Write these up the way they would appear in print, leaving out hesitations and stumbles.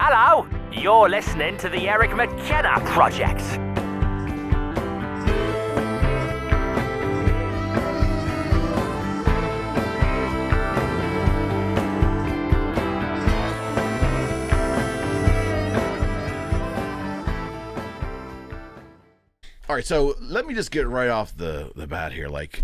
Hello, you're listening to the Eric McKenna Project. All right, so let me just get right off the bat here. Like,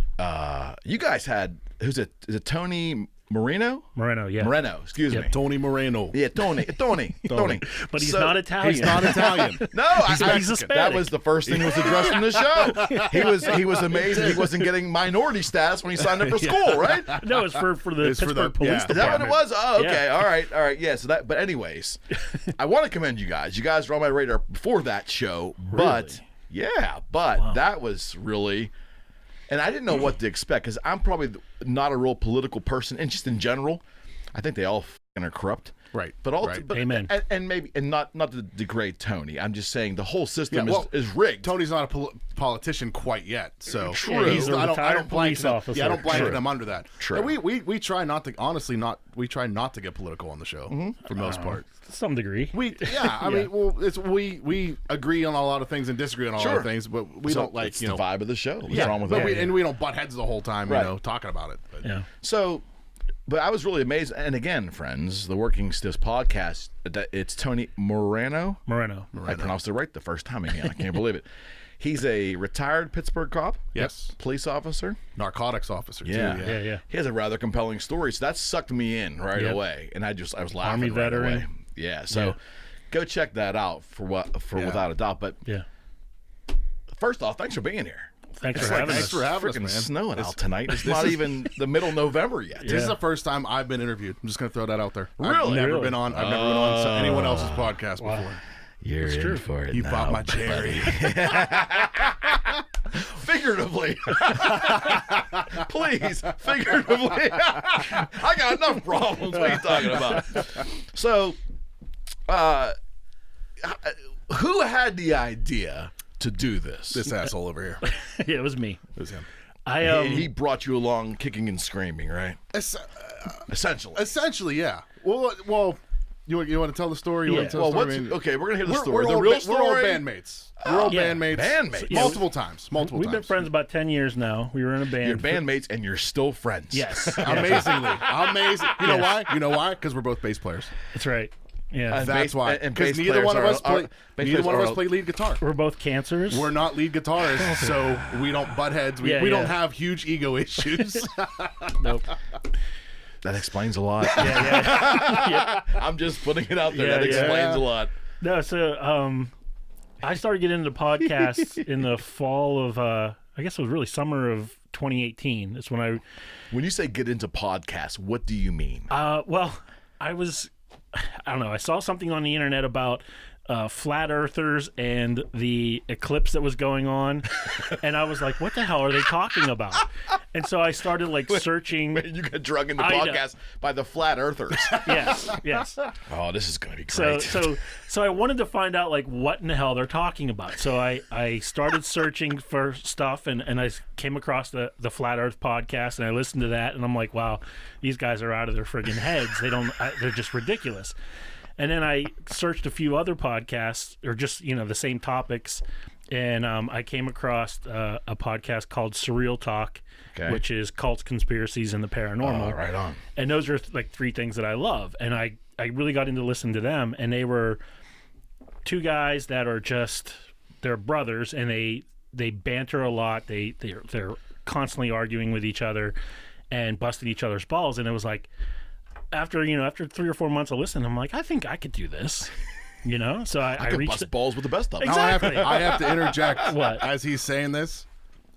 you guys had, is it Tony Moreno? Moreno, yeah. Moreno, excuse me. Tony Moreno. Yeah, Tony. But he's not Italian. He's not Italian. No, he's Hispanic. That was the first thing that was addressed in the show. He was amazing. He wasn't getting minority status when he signed up for school, right? No, it's for the Pittsburgh Police Is that what it Department. was? Oh, okay. Yeah. All right. Yeah. So that. But anyways, I want to commend you guys. You guys were on my radar before that show, but that was really. And I didn't know what to expect because I'm probably not a real political person, and just in general, I think they all are corrupt. Right. But also, right. But, Amen. And maybe, and not to degrade Tony. I'm just saying the whole system is rigged. Tony's not a politician quite yet, so True. Yeah, he's a retired police officer. Yeah, I don't blanket him under that. True. And we try not to. Honestly, we try not to get political on the show for the most part. To some degree. I mean, well, we agree on a lot of things and disagree on a lot of things, but we don't like it's the vibe of the show. What's wrong with but that? and we don't butt heads the whole time, talking about it. But. Yeah. So, but I was really amazed. And again, friends, the Working Stiffs podcast, it's Tony Moreno. Moreno. I pronounced it right the first time again. I can't believe it. He's a retired Pittsburgh cop. Yes. Police officer. Narcotics officer, too. Yeah. He has a rather compelling story, so that sucked me in right away. And I was laughing Army right veteran. away. Yeah, so go check that out for without a doubt. But first off, thanks for being here. Thanks for having us. Thanks for having us, Freaking man. snowing out tonight. It's not even the middle of November yet. This is the first time I've been interviewed. I'm just going to throw that out there. Really? I've never Really? been on anyone else's podcast before. You're in for it You now, bought my cherry. Figuratively. Please, figuratively. I got enough problems. What are you talking about? So, who had the idea to do this? This asshole over here. Yeah, it was me. It was him. He brought you along kicking and screaming, right? Essentially. Essentially, yeah. Well, you want to tell the story? You want to tell the story? Okay, we're going to hear the We're story. The all real story? We're all bandmates. We're all bandmates. Bandmates. Yeah, Multiple times. We've been friends about 10 years now. We were in a band. You're bandmates and you're still friends. Yes. Amazingly. Amazing. You know why? You know why? Because we're both bass players. That's right. Yeah. That's why. and Because bass neither one of players us play lead guitar. We're both cancers. We're not lead guitarists, so we don't butt heads. We don't have huge ego issues. Nope. That explains a lot. Yeah. I'm just putting it out there. Yeah, That yeah. explains a lot. No, so I started getting into podcasts in the fall of, I guess it was really summer of 2018. That's when When you say get into podcasts, what do you mean? well, I don't know. I saw something on the internet about flat earthers and the eclipse that was going on, and I was like, "What the hell are they talking about?" And so I started searching. You got drug into I know. podcasts by the flat earthers. Yes. Oh, this is going to be great. So I wanted to find out what in the hell they're talking about. So I started searching for stuff, and I came across the Flat Earth podcast, and I listened to that, and I'm like, wow, these guys are out of their friggin' heads. They're just ridiculous. And then I searched a few other podcasts, or just the same topics, and I came across a podcast called Surreal Talk, which is cults, conspiracies, and the paranormal. Oh, right on. And those are three things that I love, and I really got into listening to them, and they were two guys that are they're brothers, and they banter a lot. They're constantly arguing with each other and busting each other's balls, and it was like, after 3 or 4 months of listening, I'm like, I think I could do this, So I could reached bust balls with the best of them. Exactly. I have to interject. What? As he's saying this,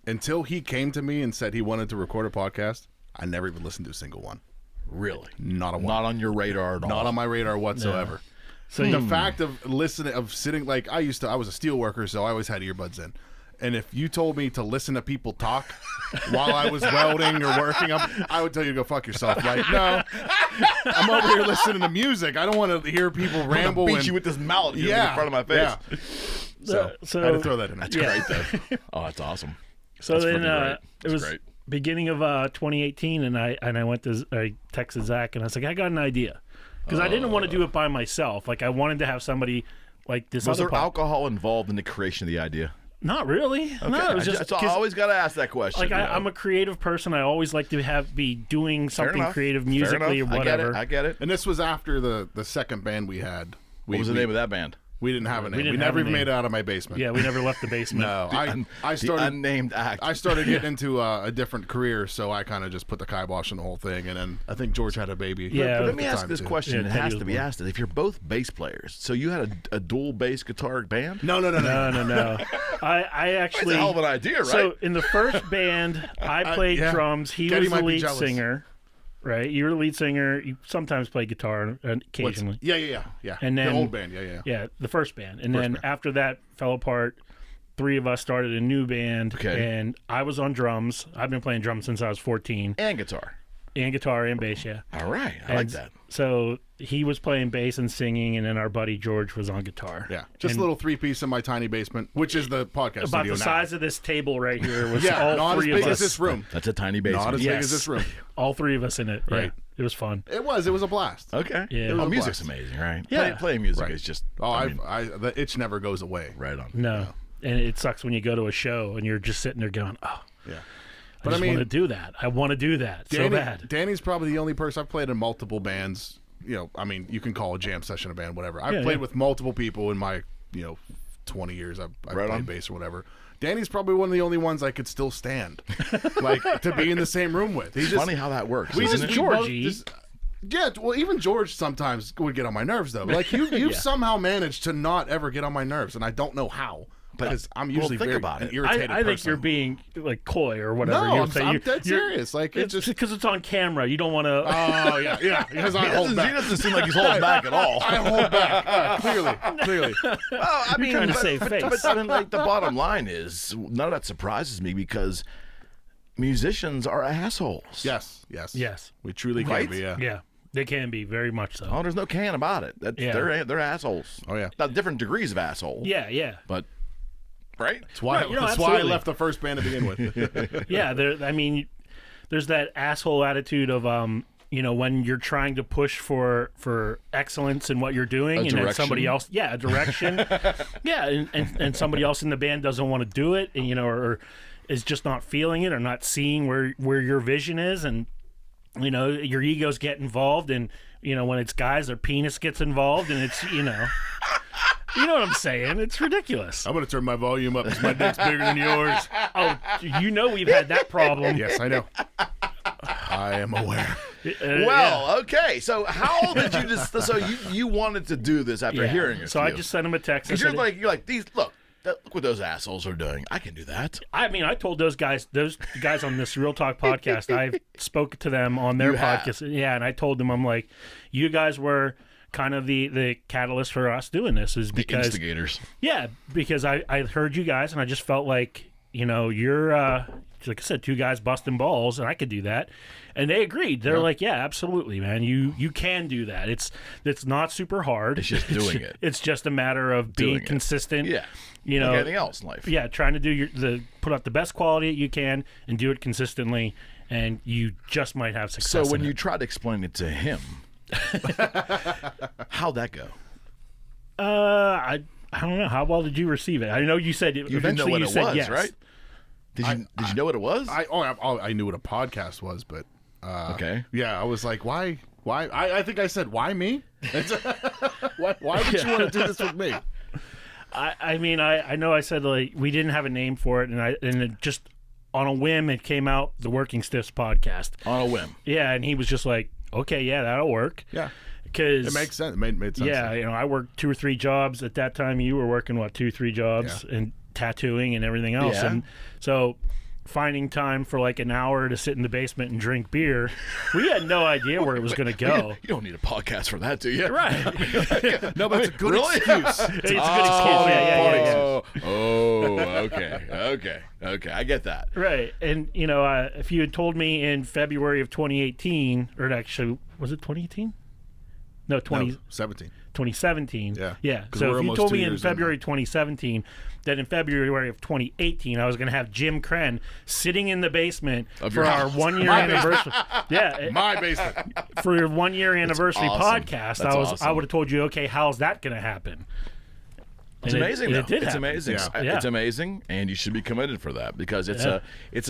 until he came to me and said he wanted to record a podcast, I never even listened to a single one. Really? Not a one. Not on your radar at all. Not on my radar whatsoever. So the fact of sitting, like I was a steel worker, so I always had earbuds in. And if you told me to listen to people talk while I was welding or working, I would tell you to go fuck yourself. Like, no, I'm over here listening to music. I don't want to hear people ramble. Beat you with this mallet in front of my face. Yeah. So I had to throw that in. That's great, though. Oh, that's awesome. So that's then great. It was great. Beginning of 2018, and I texted Zack, and I was like, I got an idea. because I didn't want to do it by myself. Like I wanted to have somebody like this. Was other there alcohol involved in the creation of the idea? Not really. Okay. No, it was just So I always got to ask that question. like I'm a creative person. I always like to be doing something creative musically or whatever. I get it. And this was after the second band we had. What was the name of that band? We didn't have a name. We didn't never have a even name. made it out of my basement. Yeah, we never left the basement. No, I The started unnamed act. I started getting into a different career, so I kind of just put the kibosh on the whole thing, and then I think George had a baby. Yeah. But let at me the ask time, this too. question. Yeah, It Teddy has was to be born. asked. If you're both bass players, so you had a dual bass guitar band? No. No. I actually. It's a hell of an idea, right? So in the first band, I played yeah. drums. He Teddy was the might be lead jealous. singer, right? You were the lead singer. You sometimes play guitar occasionally. Yeah. And then the old band, yeah. Yeah, the first band, and then band. after that fell apart. 3 of us started a new band, Okay. and I was on drums. I've been playing drums since I was 14, And guitar. and guitar and bass. Yeah, All right. I like And that. So he was playing bass and singing, and then our buddy George was on guitar. Yeah, just And a little 3-piece in my tiny basement, which is the podcast about studio the now. size of this table right here was Yeah, all not as 3 big of as us. this room. That's a tiny basement. Not as big Yes. as this room. All 3 of us in it. Right. Yeah, it was fun. It was a blast. Okay. Yeah. Oh, It was a music's blast. amazing, right? Yeah. Playing music Right. is just. Oh, I mean, the itch never goes away. right on. No, and it sucks when you go to a show and you're just sitting there going, "Oh, Yeah. I just want to do that. I want to do that so bad." Danny's probably the only person I've played in multiple bands. You know, I mean, you can call a jam session a band, whatever. I've played with multiple people in my, 20 years I've Right played on. bass or whatever. Danny's probably one of the only ones I could still stand, like to be in the same room with. He's It's funny how that works. we isn't just it? Georgie. Yeah, well, even George sometimes would get on my nerves though. Like you've somehow managed to not ever get on my nerves, and I don't know how. Because I'm usually think very about it. an irritated I think person. you're being like coy or whatever. No, you're I'm saying. dead serious. Like it's just because it's on camera. You don't want to. oh yeah, because I hold He back. doesn't seem like he's holding back at all. I hold back clearly. Well, I mean, trying to save face. But I mean, like the bottom line is, none of that surprises me because musicians are assholes. Yes. Yes. We truly can Right? be. Yeah. Yeah, they can be very much so. Oh, there's no can about it. Yeah. They're assholes. Oh yeah. Now, different degrees of asshole. Yeah. But right. That's why. No, That's why I absolutely. left the first band to begin with. Yeah, I mean, there's that asshole attitude of when you're trying to push for excellence in what you're doing, and then somebody direction. else, a direction, and somebody else in the band doesn't want to do it, and or is just not feeling it or not seeing where your vision is, and your egos get involved, and when it's guys, their penis gets involved, and it's You know what I'm saying? It's ridiculous. I'm gonna turn my volume up because my dick's bigger than yours. Oh, we've had that problem. Yes, I know. I am aware. Well, okay. So how did you just? So you wanted to do this after Yeah. hearing it? So I just sent him a text. I Because said, you're like these. Look what those assholes are doing. I can do that. I mean, I told those guys on this Real Talk podcast, I spoke to them on their You have. podcast. Yeah, and I told them, I'm like, you guys were kind of the catalyst for us doing this, is The because instigators. yeah, because I heard you guys and I just felt like, you're like I said, 2 guys busting balls and I could do that. And they agreed. They're like, yeah, absolutely, man. You can do that. It's not super hard. It's just doing it. It's just a matter of Doing being it. consistent. Yeah. You Like know, anything else in life. yeah, trying to do put out the best quality that you can and do it consistently, and you just might have success. So when in you it. tried to explain it to him, how'd that go? I don't know, how well did you receive it? I know you said You didn't know eventually what you it said was, yes. right? Did you know what it was? I knew what a podcast was, but Okay. yeah, I was like, why? I think I said, why me? why would you want to do this with me? I mean, I know I said like we didn't have a name for it, and it just on a whim it came out, the Working Stiffs podcast. On a whim. Yeah, and he was just like, okay, yeah, that'll work. Yeah, Because it makes sense. It made sense. yeah, I worked 2 or 3 jobs at that time. You were working 2, 3 jobs and tattooing and everything else. Yeah. And so finding time for like an hour to sit in the basement and drink beer, we had no idea where it was going to go. You don't need a podcast for that, do you? Right. No, but it's a good Really? excuse. It's a good excuse. Yeah. Okay. I get that. Right. And, if you had told me in February of 2018, or actually, was it 2018? No, 17. 2017. Yeah. So if you told me in years February 2017 that in February of 2018 I was going to have Jim Krenn sitting in the basement Of for your our house. 1 year My anniversary. Yeah, My basement. for your 1 year anniversary awesome. podcast, That's I awesome. would have told you, okay, how's that going to happen? It's And amazing. It though. did It's happen. amazing. Yeah. It's amazing, and you should be committed for that because it's Yeah.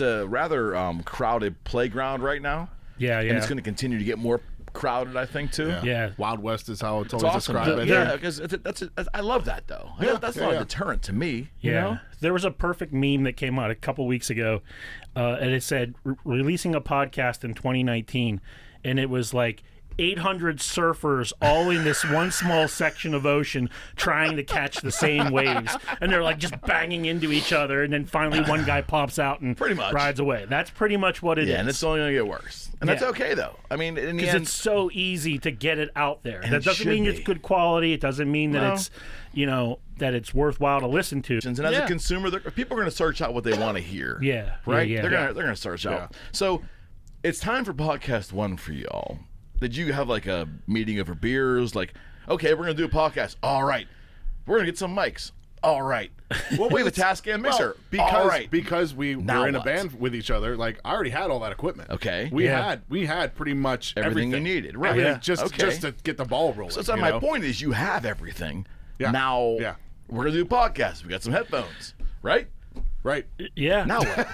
a rather crowded playground right now. Yeah, yeah. And it's going to continue to get more crowded, I think, too. Yeah. Wild West is how it's It's always awesome. described. Yeah, because I love that though. That's not a deterrent to me. You Yeah. know? There was a perfect meme that came out a couple weeks ago, and it said, releasing a podcast in 2019, and it was like 800 surfers all in this one small section of ocean trying to catch the same waves. And they're like just banging into each other, and then finally one guy pops out and Pretty much. rides away. That's pretty much what it is. Yeah, and it's only going to get worse. And that's Yeah. okay, though. I mean, in the Because end, it's so easy to get it out there. And That it doesn't should mean be. it's good quality. It doesn't mean that No. it's, that it's worthwhile to listen to. and as a consumer, people are going to search out what they want to hear. Yeah, Right? yeah, yeah. They're gonna search out. So it's time for podcast 1 for y'all. Did you have like a meeting over beers? Like, okay, we're gonna do a podcast. All right, we're gonna get some mics. All right, well, we have a Tascam mixer. All right, because we Now were in a what? band with each other. Like I already had all that equipment. Okay. we Yeah. had pretty much everything you needed. Right? Everything, Yeah. just Okay. to get the ball rolling. So you my know? point is, you have everything. Yeah. Now, Yeah. we're gonna do a podcast. We got some headphones, right? Right. Yeah. Now what?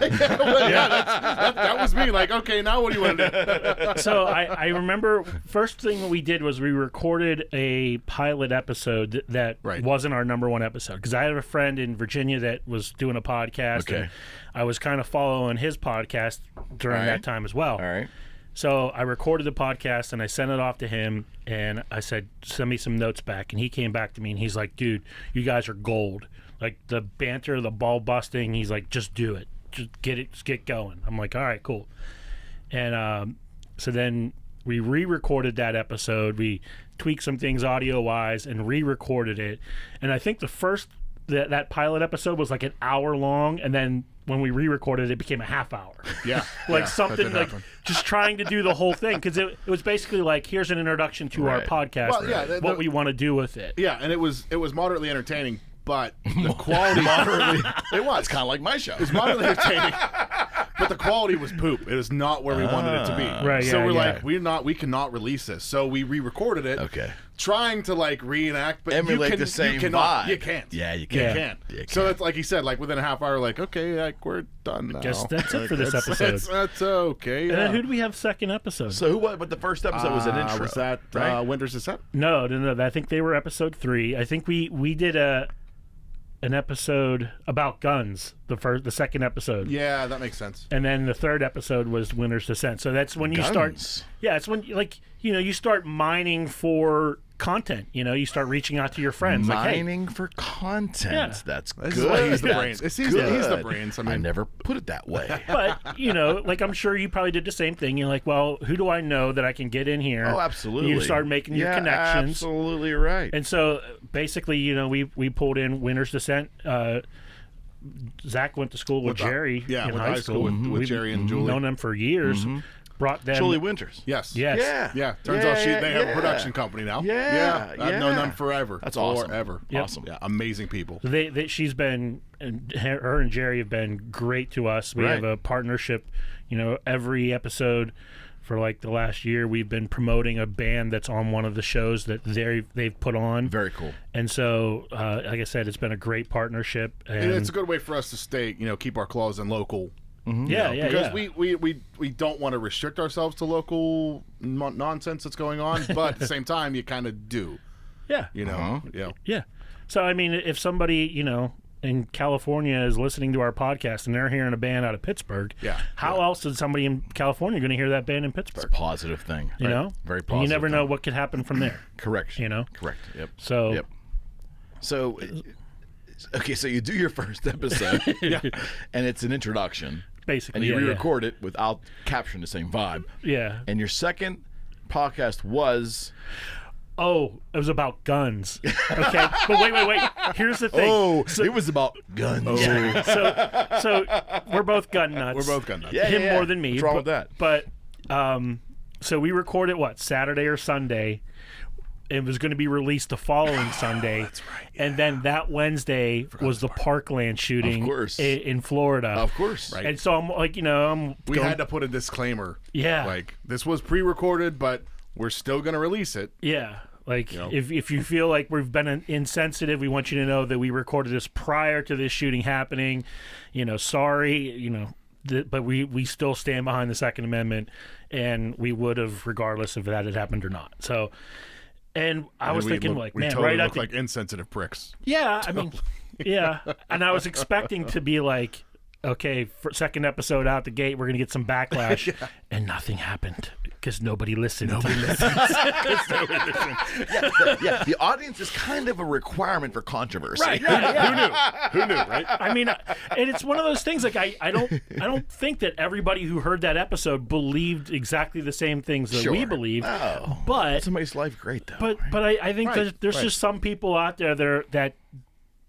That was me. Like, okay, now what do you want to do? So I remember first thing we did was we recorded a pilot episode that Right. wasn't our number 1 episode because I had a friend in Virginia that was doing a podcast. Okay. And I was kind of following his podcast during All that right. time as well. All right. So I recorded the podcast and I sent it off to him and I said, send me some notes back. And he came back to me and he's like, dude, you guys are gold. Like the banter, the ball busting, he's like, just do it. Just get going. I'm like, all right, cool. And so then we re-recorded that episode. We tweaked some things audio-wise and re-recorded it. And I think the first, that pilot episode was like an hour long. And then when we re-recorded it became a half hour. Yeah. Like yeah, something that did like happen. just trying to do the whole thing because it was basically like here's an introduction to our Right. podcast, Well, yeah, what we want to do with it. Yeah, and it was moderately entertaining, but the quality moderately it was It's kind of like my show. It's moderately entertaining, but the quality was poop. It is not where we wanted it to be. Right, So yeah, we're yeah. like, we cannot release this. So we re-recorded it. Okay. Trying to like reenact, but Emulate you the same you cannot. vibe. You can't. Yeah, you You can't. can't. You So can't. it's like he said, like within a half hour, like okay, like we're done now. Guess that's it for this That's- episode. That's okay. And then yeah. who do we have second episode? So who was? But the first episode was an intro. Was that right? Winter's Descent? No. I think they were episode 3. I think we did an episode about guns. The second episode. Yeah, that makes sense. And then the third episode was Winter's Descent. So that's when you start. Guns. Yeah, it's when you start mining for content. You start reaching out to your friends. Like, hey, Mining for content. Yeah. That's This good. is why he's the That's brains. He's good. the brains. I mean, never put it that way. but like I'm sure you probably did the same thing. You're like, well, who do I know that I can get in here? Oh, absolutely. You start making your Yeah, connections. Absolutely right. And so basically, we pulled in Winter's Descent. Zack went to school with Jerry yeah, in went to high high school. school with We've Jerry and Julie. known them for years. Brought them. Julie Winters. Yes. Yes. Yeah. Yeah. Turns Yeah, out they have yeah. a production company now. Yeah, I've known yeah. them forever. That's awesome. Forever. Yep. Awesome. Yeah. Amazing people. She's been, and her and Jerry have been great to us. We Right. have a partnership. Every episode for like the last year, we've been promoting a band that's on one of the shows that they've put on. Very cool. And so, like I said, it's been a great partnership. And And it's a good way for us to stay, keep our claws in local. yeah, Because yeah. we don't want to restrict ourselves to local nonsense that's going on, but at the same time, you kind of do. Yeah. Yeah. So, I mean, if somebody, in California is listening to our podcast and they're hearing a band out of Pittsburgh, Yeah. how else is somebody in California going to hear that band in It's a Pittsburgh? positive thing. You know? Very And positive. you never thing. know what could happen from there. Correct. Correct. Yep. So, Yep. So, okay, so you do your first episode, and it's an introduction, basically, and you yeah, re-record it without capturing the same vibe. yeah. And your second podcast was Oh, it was about guns. Okay, but wait. Here's the thing. it was about guns. So we're both gun nuts. We're both gun nuts. Yeah, Him yeah, yeah. more than me. What's wrong but, with that? But so we recorded Saturday or Sunday. it was going to be released the following Sunday. That's right. And then that Wednesday was the Parkland shooting Of course. in Florida. Of course. Right. And so I'm like, We had to put a disclaimer. Yeah. Like, this was pre-recorded, but we're still going to release it. Yeah. Like, if you feel like we've been insensitive, we want you to know that we recorded this prior to this shooting happening. Sorry, but we still stand behind the Second Amendment, and we would have regardless if that had happened or not. So, and I was thinking, we man, totally right? look like insensitive pricks. Yeah, I mean, yeah. And I was expecting to be like, okay, for second episode out the gate, we're going to get some backlash. And nothing happened because nobody listened. Yeah, the audience is kind of a requirement for controversy. Right. Yeah. Who knew, right? I mean, and it's one of those things like I don't think that everybody who heard that episode believed exactly the same things that we believe. Oh, but somebody's life great though. But I think that there's right. just some people out there that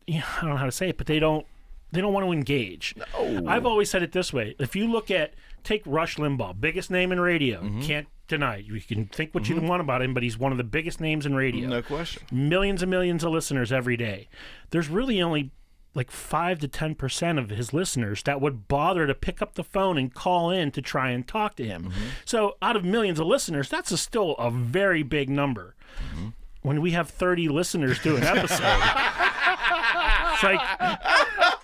I don't know how to say it, but they don't want to engage. No. I've always said it this way. If you take Rush Limbaugh, biggest name in radio, can't deny it. You can think what you want about him, but he's one of the biggest names in radio. No question. Millions and millions of listeners every day. There's really only like 5 to 10% of his listeners that would bother to pick up the phone and call in to try and talk to him. So out of millions of listeners, that's still a very big number. When we have 30 listeners to an episode, it's like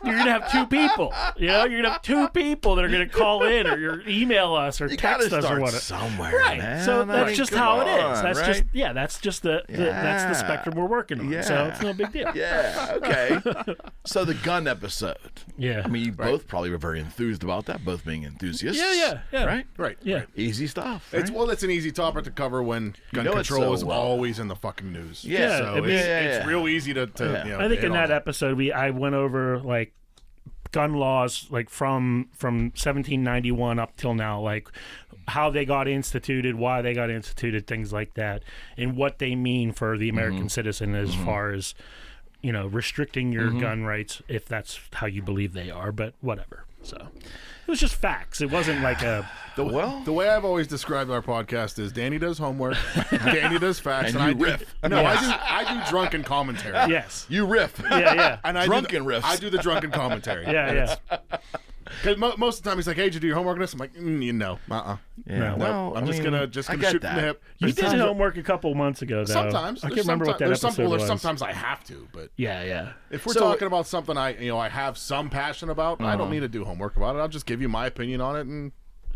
you're gonna have 2 people. You're gonna have 2 people that are gonna call in or email us or text us or whatever. Somewhere, Right. man. So that's just how it is. That's right? that's just the that's the spectrum we're working on. Yeah. So it's no big deal. Yeah. Okay. So the gun episode. Yeah. I mean, you both probably were very enthused about that. Both being enthusiasts. Yeah. Right. Right. Yeah. Easy stuff. Right? It's an easy topic to cover when gun know it control so is well. always in the fucking news. Yeah. So I mean, it's real easy to I think hit in on that episode I went over like gun laws like from 1791 up till now, like how they got instituted, why they got instituted, things like that, and what they mean for the American citizen as far as restricting your gun rights if that's how you believe they are, but whatever. So it was just facts. It wasn't like a The way I've always described our podcast is Danny does homework, Danny does facts, And I you riff. No, I do drunken commentary. yes. You riff. Yeah. And I Drunken riffs. I do the drunken commentary. Yeah. Because most of the time he's like, "Hey, did you do your homework on this?" I'm like, "No, Yeah. No. Well, I'm just gonna shoot get from that. the hip." You did There's homework a couple months ago, though. Sometimes I can't remember what that episode was. Sometimes I have to, but Yeah. if we're So- talking about something I have some passion about, I don't need to do homework about it. I'll just give you my opinion on it, and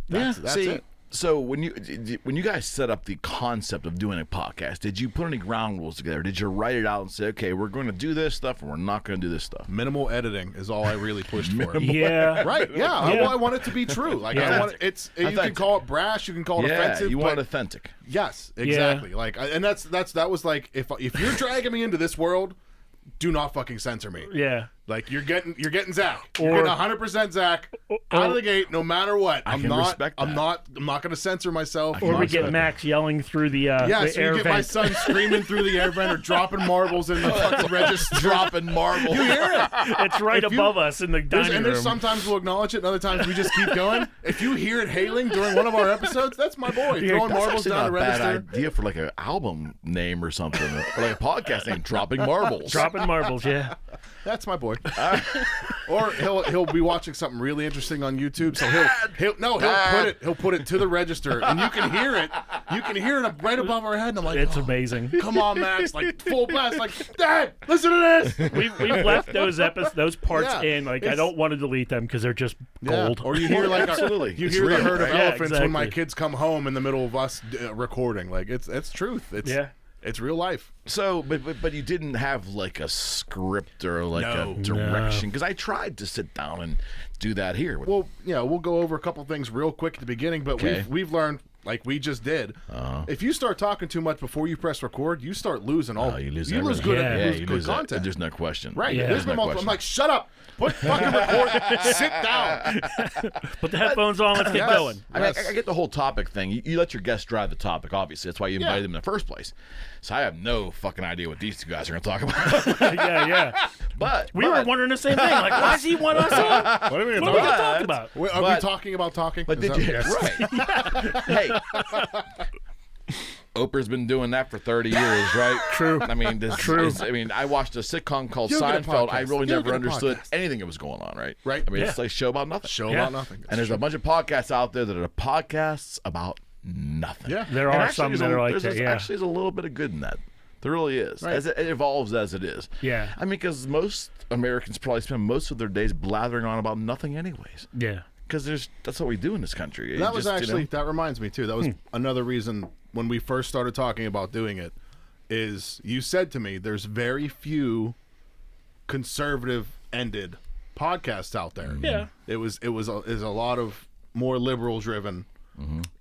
that's See, it. so when you guys set up the concept of doing a podcast, did you put any ground rules together? Did you write it out and say, okay, we're going to do this stuff and we're not going to do this stuff? Minimal editing is all I really pushed for. Yeah. Right? Yeah. I want it to be true. Like I want it, you can Authentic. call it brash, you can call it Yeah, offensive. you want it but authentic. yes, exactly. Like, and that was like, if you're dragging me into this world, do not fucking censor me. Yeah. Like you're getting Zack. You're Or- getting 100% Zack out of the gate, no matter what. I'm can not. respect I'm that. not going to censor myself. Or I'm we not get gonna- Max yelling through the Yeah, the so air you get my vent. son screaming through the air vent or dropping marbles in the fucking register. Dropping marbles. You hear it? It's right If you- above us in the dining room. There's sometimes we'll acknowledge it, and other times we just keep going. If you hear it hailing during one of our episodes, that's my boy throwing That's marbles actually down not the a bad register. idea for like an album name or something, or like a podcast name, Dropping Marbles. Dropping marbles, yeah. That's my boy. Or he'll be watching something really interesting on YouTube, so he'll put it to the register, and you can hear it. You can hear it right above our head, and I'm like, It's oh, amazing. come on, Max, like full blast, like, Dad, listen to this. We've left those parts Yeah, in. Like I it's- don't want to delete them because they're just gold. Or you hear like Absolutely. you It's hear real, the herd of right? Yeah, elephants when my exactly. kids come home in the middle of us recording. Like it's truth. It's real life. So, but you didn't have like a script or like No. a direction, because I tried to sit down and do that here. Well, we'll go over a couple things real quick at the beginning, but Okay. we've learned, like we just did, if you start talking too much before you press record, you start losing all. you lose good, everything. Yeah. you good lose that. content. There's no question. Right. Yeah. There's been no multiple. I'm question. like, shut up. Put fucking record. Sit down. Put the headphones on. Let's get Yes. going. I mean, Yes. I get the whole topic thing. You let your guests drive the topic, obviously. That's why you invited Yeah. them in the first place. So I have no fucking idea what these two guys are going to talk about. Yeah. but We were wondering the same thing. Like, why does he want us on? What are we What are we gonna talk about? Wait, are we But- talking about talking? But Is did that- you? yes. Right. Hey. Oprah's been doing that for 30 years, right? True. I mean, I watched a sitcom called You'll get a Seinfeld. I podcast. really You'll never get a understood podcast. anything that was going on, right? Right. I mean, it's like a show about nothing. Show Yeah. about nothing. And there's a bunch of podcasts out there that are podcasts about nothing. Yeah. There And are actually, some that are like that. Yeah. Actually, there's a little bit of good in that. There really is. Right. As it evolves as it is. Yeah. I mean, because most Americans probably spend most of their days blathering on about nothing anyways. Yeah. Because that's what we do in this country. That was Just, actually, you know, that reminds me too. That was another reason when we first started talking about doing it is you said to me, there's very few conservative ended podcasts out there. Yeah. It was a lot of more liberal driven.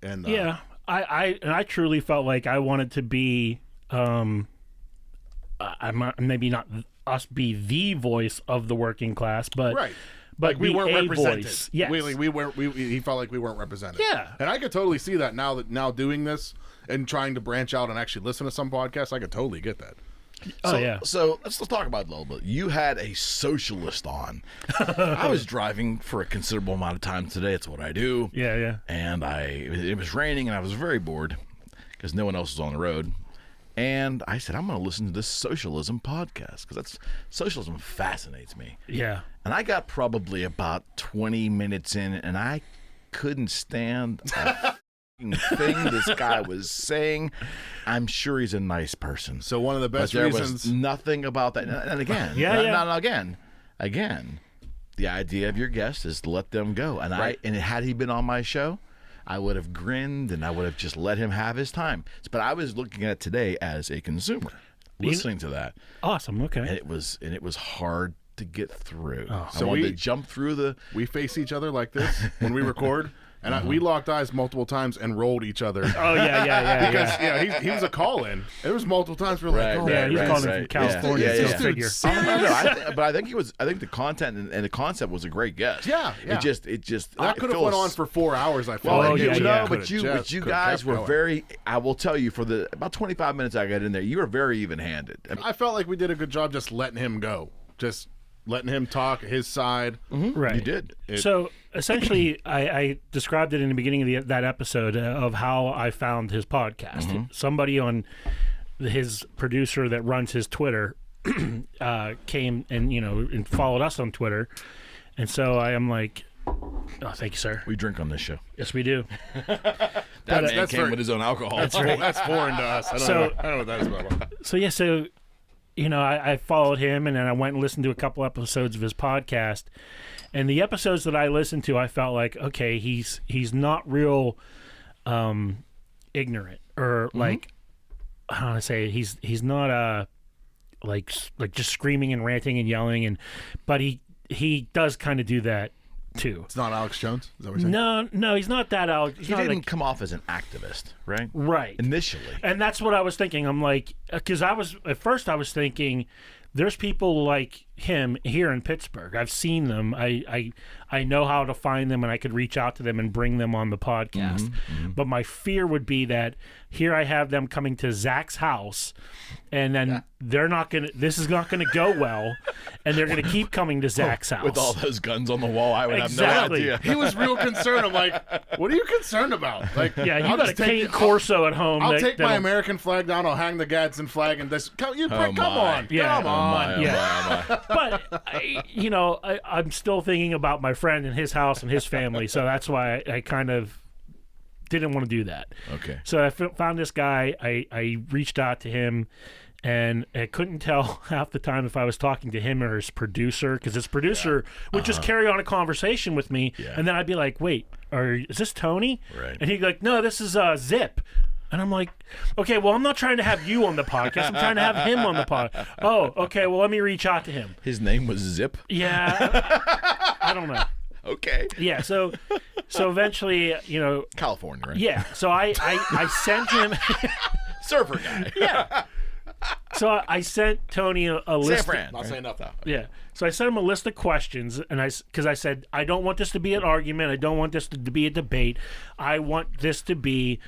And Yeah, I truly felt like I wanted to be, I'm maybe not us be the voice of the working class, but right. but Like we be weren't a represented. voice. Yes. We weren't. He felt like we weren't represented. Yeah. and I could totally see that now doing this and trying to branch out and actually listen to some podcasts. I could totally get that. Oh yeah. So let's talk about it a little bit. You had a socialist on. I was driving for a considerable amount of time today. It's what I do. Yeah, yeah. And it was raining, and I was very bored because no one else was on the road. And I said, I'm going to listen to this socialism podcast because socialism fascinates me. Yeah. And I got probably about 20 minutes in, and I couldn't stand a thing this guy was saying. I'm sure he's a nice person. So one of the best But there reasons. was nothing about that. And again, again, the idea of your guest is to let them go. And Right. had he been on my show, I would have grinned and I would have just let him have his time. But I was looking at it today as a consumer, listening to that, Awesome. Okay. and it was hard to get through. I So wanted we- to jump through the. we face each other like this when we record, and we locked eyes multiple times and rolled each other. Oh yeah. Because he was a call-in. There was multiple times we were like, oh, Yeah, he's calling in from California. Yeah, Go yeah. figure. But I think the content and the concept was a great guest. Yeah. It just that could have went on for 4 hours. I feel Well, like. yeah, It yeah. but you could've guys kept were going. very. I will tell you, for the about 25 minutes I got in there, you were very even-handed. I mean, I felt like we did a good job just letting him go, just letting him talk his side. Right. you did. So essentially, I described it in the beginning of that episode of how I found his podcast. Somebody on his producer that runs his Twitter came and followed us on Twitter, and so I am like, oh, thank you, sir. We drink on this show. Yes, we do. That man that's came very- with his own alcohol. That's foreign to us. I don't know what that is about. So yeah, so I followed him, and then I went and listened to a couple episodes of his podcast. And the episodes that I listened to, I felt like, okay, he's not real ignorant, or like, I don't want to say he's not like just screaming and ranting and yelling, but he does kind of do that too. It's not Alex Jones. Is that what you're saying? No, he's not that out. He's He not didn't like, come off as an activist, right? right. Initially. And that's what I was thinking. I'm like, because at first I was thinking, there's people like him here in Pittsburgh. I've seen them. I know how to find them, and I could reach out to them and bring them on the podcast. But my fear would be that here I have them coming to Zack's house, and then they're not gonna. This is not gonna go well, and they're gonna keep coming to Zack's house With all those guns on the wall, I would Exactly. have no idea. He was real concerned. I'm like, what are you concerned about? Like, Yeah, you I'll got a just take- Cane Corso at home. I'll that- take my that'll- American flag down. I'll hang the Gadsden flag and this. Come my. on, Yeah. come Oh on. Yeah. But I'm still thinking about my friend and his house and his family, so that's why I kind of didn't want to do that. Okay. So I found this guy. I reached out to him, and I couldn't tell half the time if I was talking to him or his producer, because his producer would just carry on a conversation with me, and then I'd be like, "Wait, is this Tony?" Right. And he'd be like, "No, this is Zip." And I'm like, okay, well, I'm not trying to have you on the podcast. I'm trying to have him on the pod. Oh, okay, well, let me reach out to him. His name was Zip. Yeah, I don't know. Okay. Yeah, so eventually, California, right? yeah. So I sent him. Surfer guy. Yeah. So I sent Tony a San list. Fran. Not saying nothing. Yeah. So I sent him a list of questions, and because I said I don't want this to be an argument. I don't want this to be a debate. I want this to be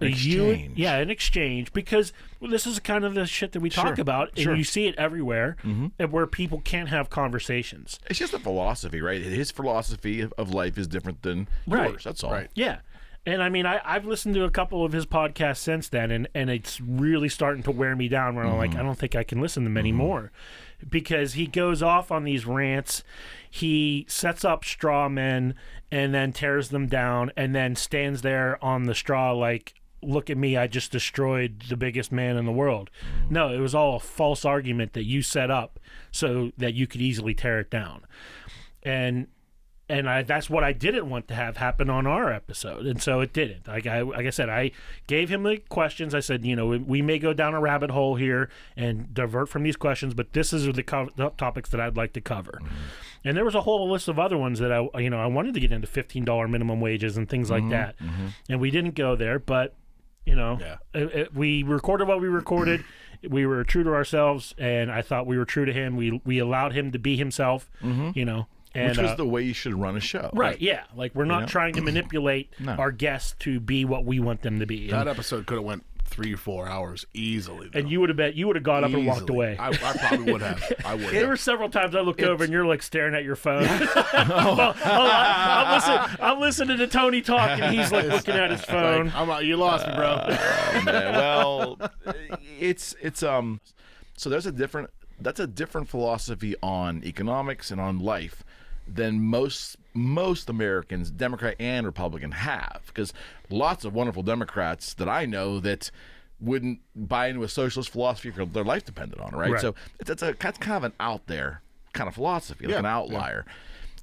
exchange. an exchange, because this is kind of the shit that we talk about, and you see it everywhere, and where people can't have conversations. It's just a philosophy, right? His philosophy of life is different than Right. yours. That's all. Right. Yeah. And I mean, I've listened to a couple of his podcasts since then, and it's really starting to wear me down where I'm like, I don't think I can listen to them anymore. Because he goes off on these rants, he sets up straw men and then tears them down and then stands there on the straw like, look at me, I just destroyed the biggest man in the world. No, it was all a false argument that you set up so that you could easily tear it down. And that's what I didn't want to have happen on our episode, and so it didn't. Like I said, I gave him the questions. I said, we may go down a rabbit hole here and divert from these questions, but this is the topics that I'd like to cover. And there was a whole list of other ones that I wanted to get into $15 minimum wages and things like that, and we didn't go there. But we recorded what we recorded. We were true to ourselves, and I thought we were true to him. We allowed him to be himself. And, which was the way you should run a show. Right, yeah. Like, we're not trying to manipulate our guests to be what we want them to be. That episode could have went 3 or 4 hours easily, though. And you would have got up and walked away. I probably would have. I would. There were several times I looked over and you're like staring at your phone. I'm listening to Tony talk and he's like looking at his phone. Like, you lost me, bro. Well, it's so that's a different philosophy on economics and on life than most Americans, Democrat and Republican, have. Because lots of wonderful Democrats that I know that wouldn't buy into a socialist philosophy if their life depended on it, right? So that's kind of an out there kind of philosophy, like an outlier.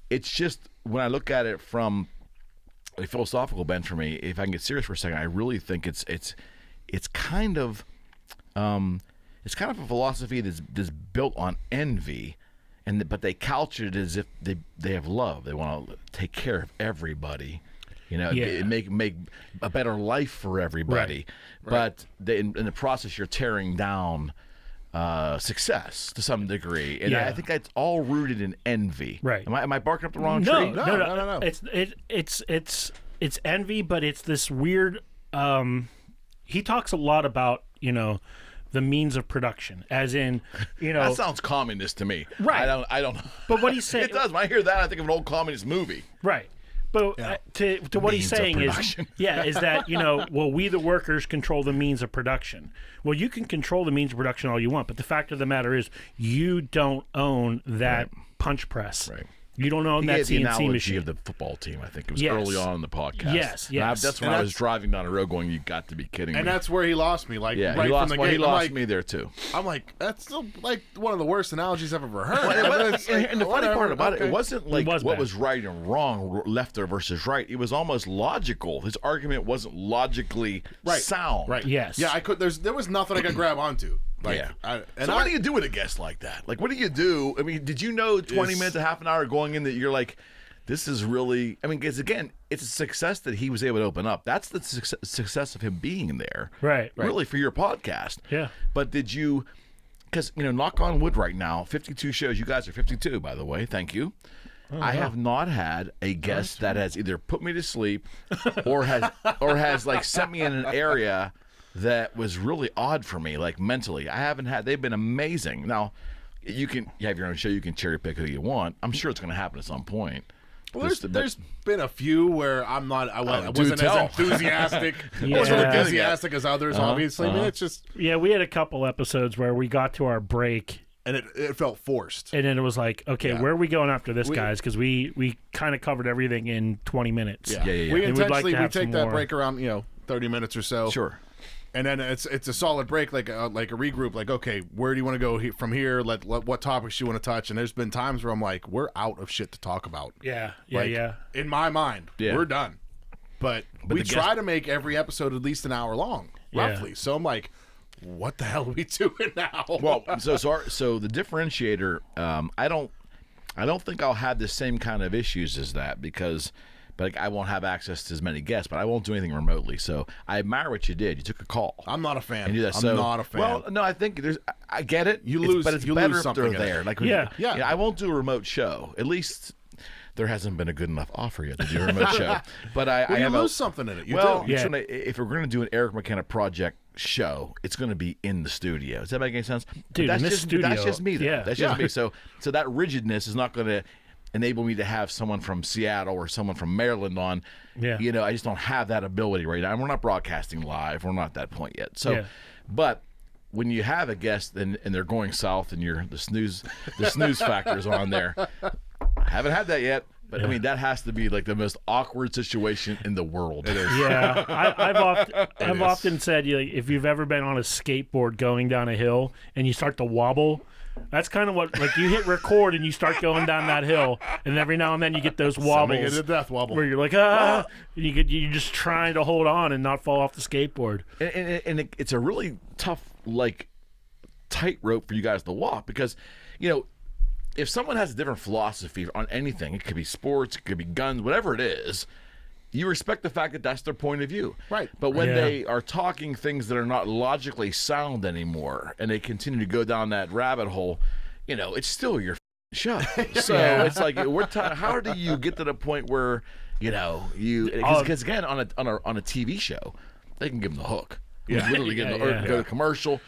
It's just, when I look at it from a philosophical bent for me, if I can get serious for a second, I really think it's kind of a philosophy that's built on envy. But they couch it as if they have love. They want to take care of everybody, make a better life for everybody. But in the process, you're tearing down success to some degree, and I think that's all rooted in envy. Right? Am I barking up the wrong tree? No. It's envy, but it's this weird. He talks a lot about the means of production, as in, that sounds communist to me. Right. I don't. But what he's saying, it does. When I hear that, I think of an old communist movie. Right. But to what he's saying is that we the workers control the means of production. Well, you can control the means of production all you want, but the fact of the matter is, you don't own that punch press. Right. You don't own that CNC CNC machine. Of the football team, I think it was early on in the podcast. Yes. That's when I was driving down the road going, "You got to be kidding me!" And that's where he lost me. Like, right from the gate, he lost me there too. I'm like, that's still like one of the worst analogies I've ever heard. And the funny part about it wasn't like what bad. was right and wrong, left versus right. It was almost logical. His argument wasn't logically sound. Right. Yes. Yeah. There was nothing I could grab onto. Like, so what do you do with a guest like that? Like, what do you do? I mean, did you know 20 minutes, a half an hour going in that you're like, this is really, I mean, because again, it's a success that he was able to open up. That's the success of him being there. Right. Really, for your podcast. Yeah. But did you, because, knock on wood right now, 52 shows. You guys are 52, by the way. Thank you. I have not had a guest that has either put me to sleep or has like sent me in an area that was really odd for me, like mentally. I haven't had. They've been amazing. Now, you have your own show. You can cherry pick who you want. I'm sure it's going to happen at some point. Well, there's been a few where I wasn't as enthusiastic. I wasn't enthusiastic as others, obviously. I mean, it's just we had a couple episodes where we got to our break. And it felt forced. And then it was like, okay, where are we going after this, guys? Because we kind of covered everything in 20 minutes. Yeah. We intentionally we take that break around 30 minutes or so. Sure. And then it's a solid break, like a regroup. Like, okay, where do you want to go from here? What topics do you want to touch? And there's been times where I'm like, we're out of shit to talk about. Yeah. In my mind, we're done. But we try to make every episode at least an hour long, roughly. So I'm like, what the hell are we doing now? Well, so the differentiator, I don't think I'll have the same kind of issues as that because. But I won't have access to as many guests, but I won't do anything remotely. So I admire what you did. You took a call. I'm not a fan. And you did that. I'm not a fan. Well, no, I think I get it. You lose, but it's you better lose if they're something there. Like, I won't do a remote show. At least there hasn't been a good enough offer yet to do a remote show. But I lose something in it. If we're going to do an Eric McKenna project show, it's going to be in the studio. Does that make any sense? Dude, that's just me. Though. Yeah. That's just me. So that rigidness is not going to. enable me to have someone from Seattle or someone from Maryland on. Yeah. You know, I just don't have that ability right now. And we're not broadcasting live. We're not at that point yet. So, but when you have a guest and they're going south and the snooze factor is on there, I haven't had that yet. But I mean, that has to be like the most awkward situation in the world. It is. Yeah, I've often said, if you've ever been on a skateboard going down a hill and you start to wobble, that's kind of what, like, you hit record and you start going down that hill, and every now and then you get those wobbles. Get a death wobble. Where you're like, and you're just trying to hold on and not fall off the skateboard. And it's a really tough, like, tightrope for you guys to walk because, you know, if someone has a different philosophy on anything, it could be sports, it could be guns, whatever it is, you respect the fact that that's their point of view. Right. But when they are talking things that are not logically sound anymore and they continue to go down that rabbit hole, you know, it's still your show. So it's like, how do you get to the point where, you know, because again, on a TV show, they can give them the hook. Yeah. Literally go to commercial.